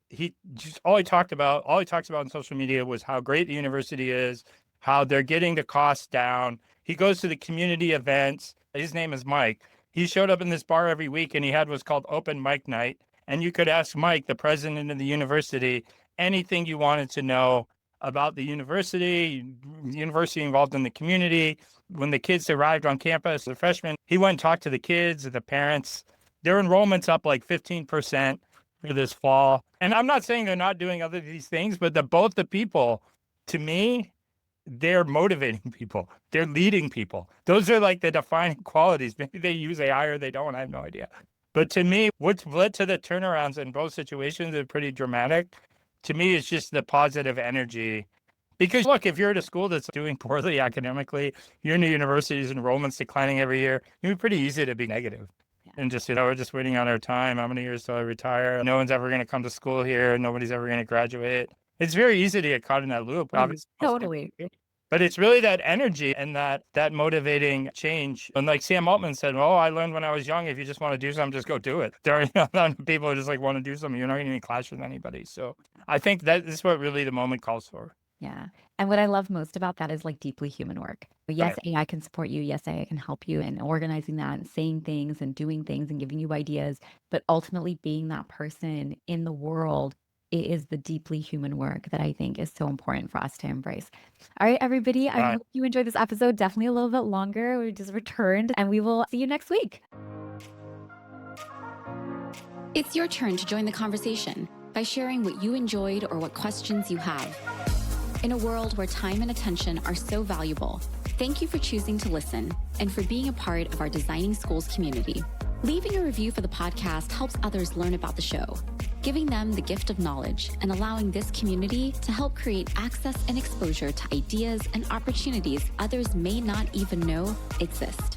All he talks about on social media was how great the university is, how they're getting the costs down. He goes to the community events. His name is Mike. He showed up in this bar every week, and he had what's called open mic night. And you could ask Mike, the president of the university, anything you wanted to know about the university involved in the community. When the kids arrived on campus, the freshmen, he went and talked to the kids and the parents. Their enrollment's up like 15% for this fall. And I'm not saying they're not doing other these things, but both the people, to me, they're motivating people. They're leading people. Those are like the defining qualities. Maybe they use AI or they don't. I have no idea. But to me, what's led to the turnarounds in both situations are pretty dramatic. To me, it's just the positive energy. Because look, if you're at a school that's doing poorly academically, you're in a university's enrollment's declining every year, it'd be pretty easy to be negative. And just, we're just waiting on our time. How many years till I retire? No one's ever going to come to school here. Nobody's ever going to graduate. It's very easy to get caught in that loop. Obviously. Totally. But it's really that energy and that motivating change. And like Sam Altman said, I learned when I was young, if you just want to do something, just go do it. There are a lot of people who just like want to do something. You're not going to clash with anybody. So I think that this is what really the moment calls for. Yeah. And what I love most about that is like deeply human work. Yes, Right. AI can support you. Yes, AI can help you in organizing that and saying things and doing things and giving you ideas. But ultimately being that person in the world, it is the deeply human work that I think is so important for us to embrace. All right, everybody. I Right. hope you enjoyed this episode. Definitely a little bit longer. We just returned and we will see you next week. It's your turn to join the conversation by sharing what you enjoyed or what questions you have. In a world where time and attention are so valuable, thank you for choosing to listen and for being a part of our Designing Schools community. Leaving a review for the podcast helps others learn about the show, giving them the gift of knowledge and allowing this community to help create access and exposure to ideas and opportunities others may not even know exist.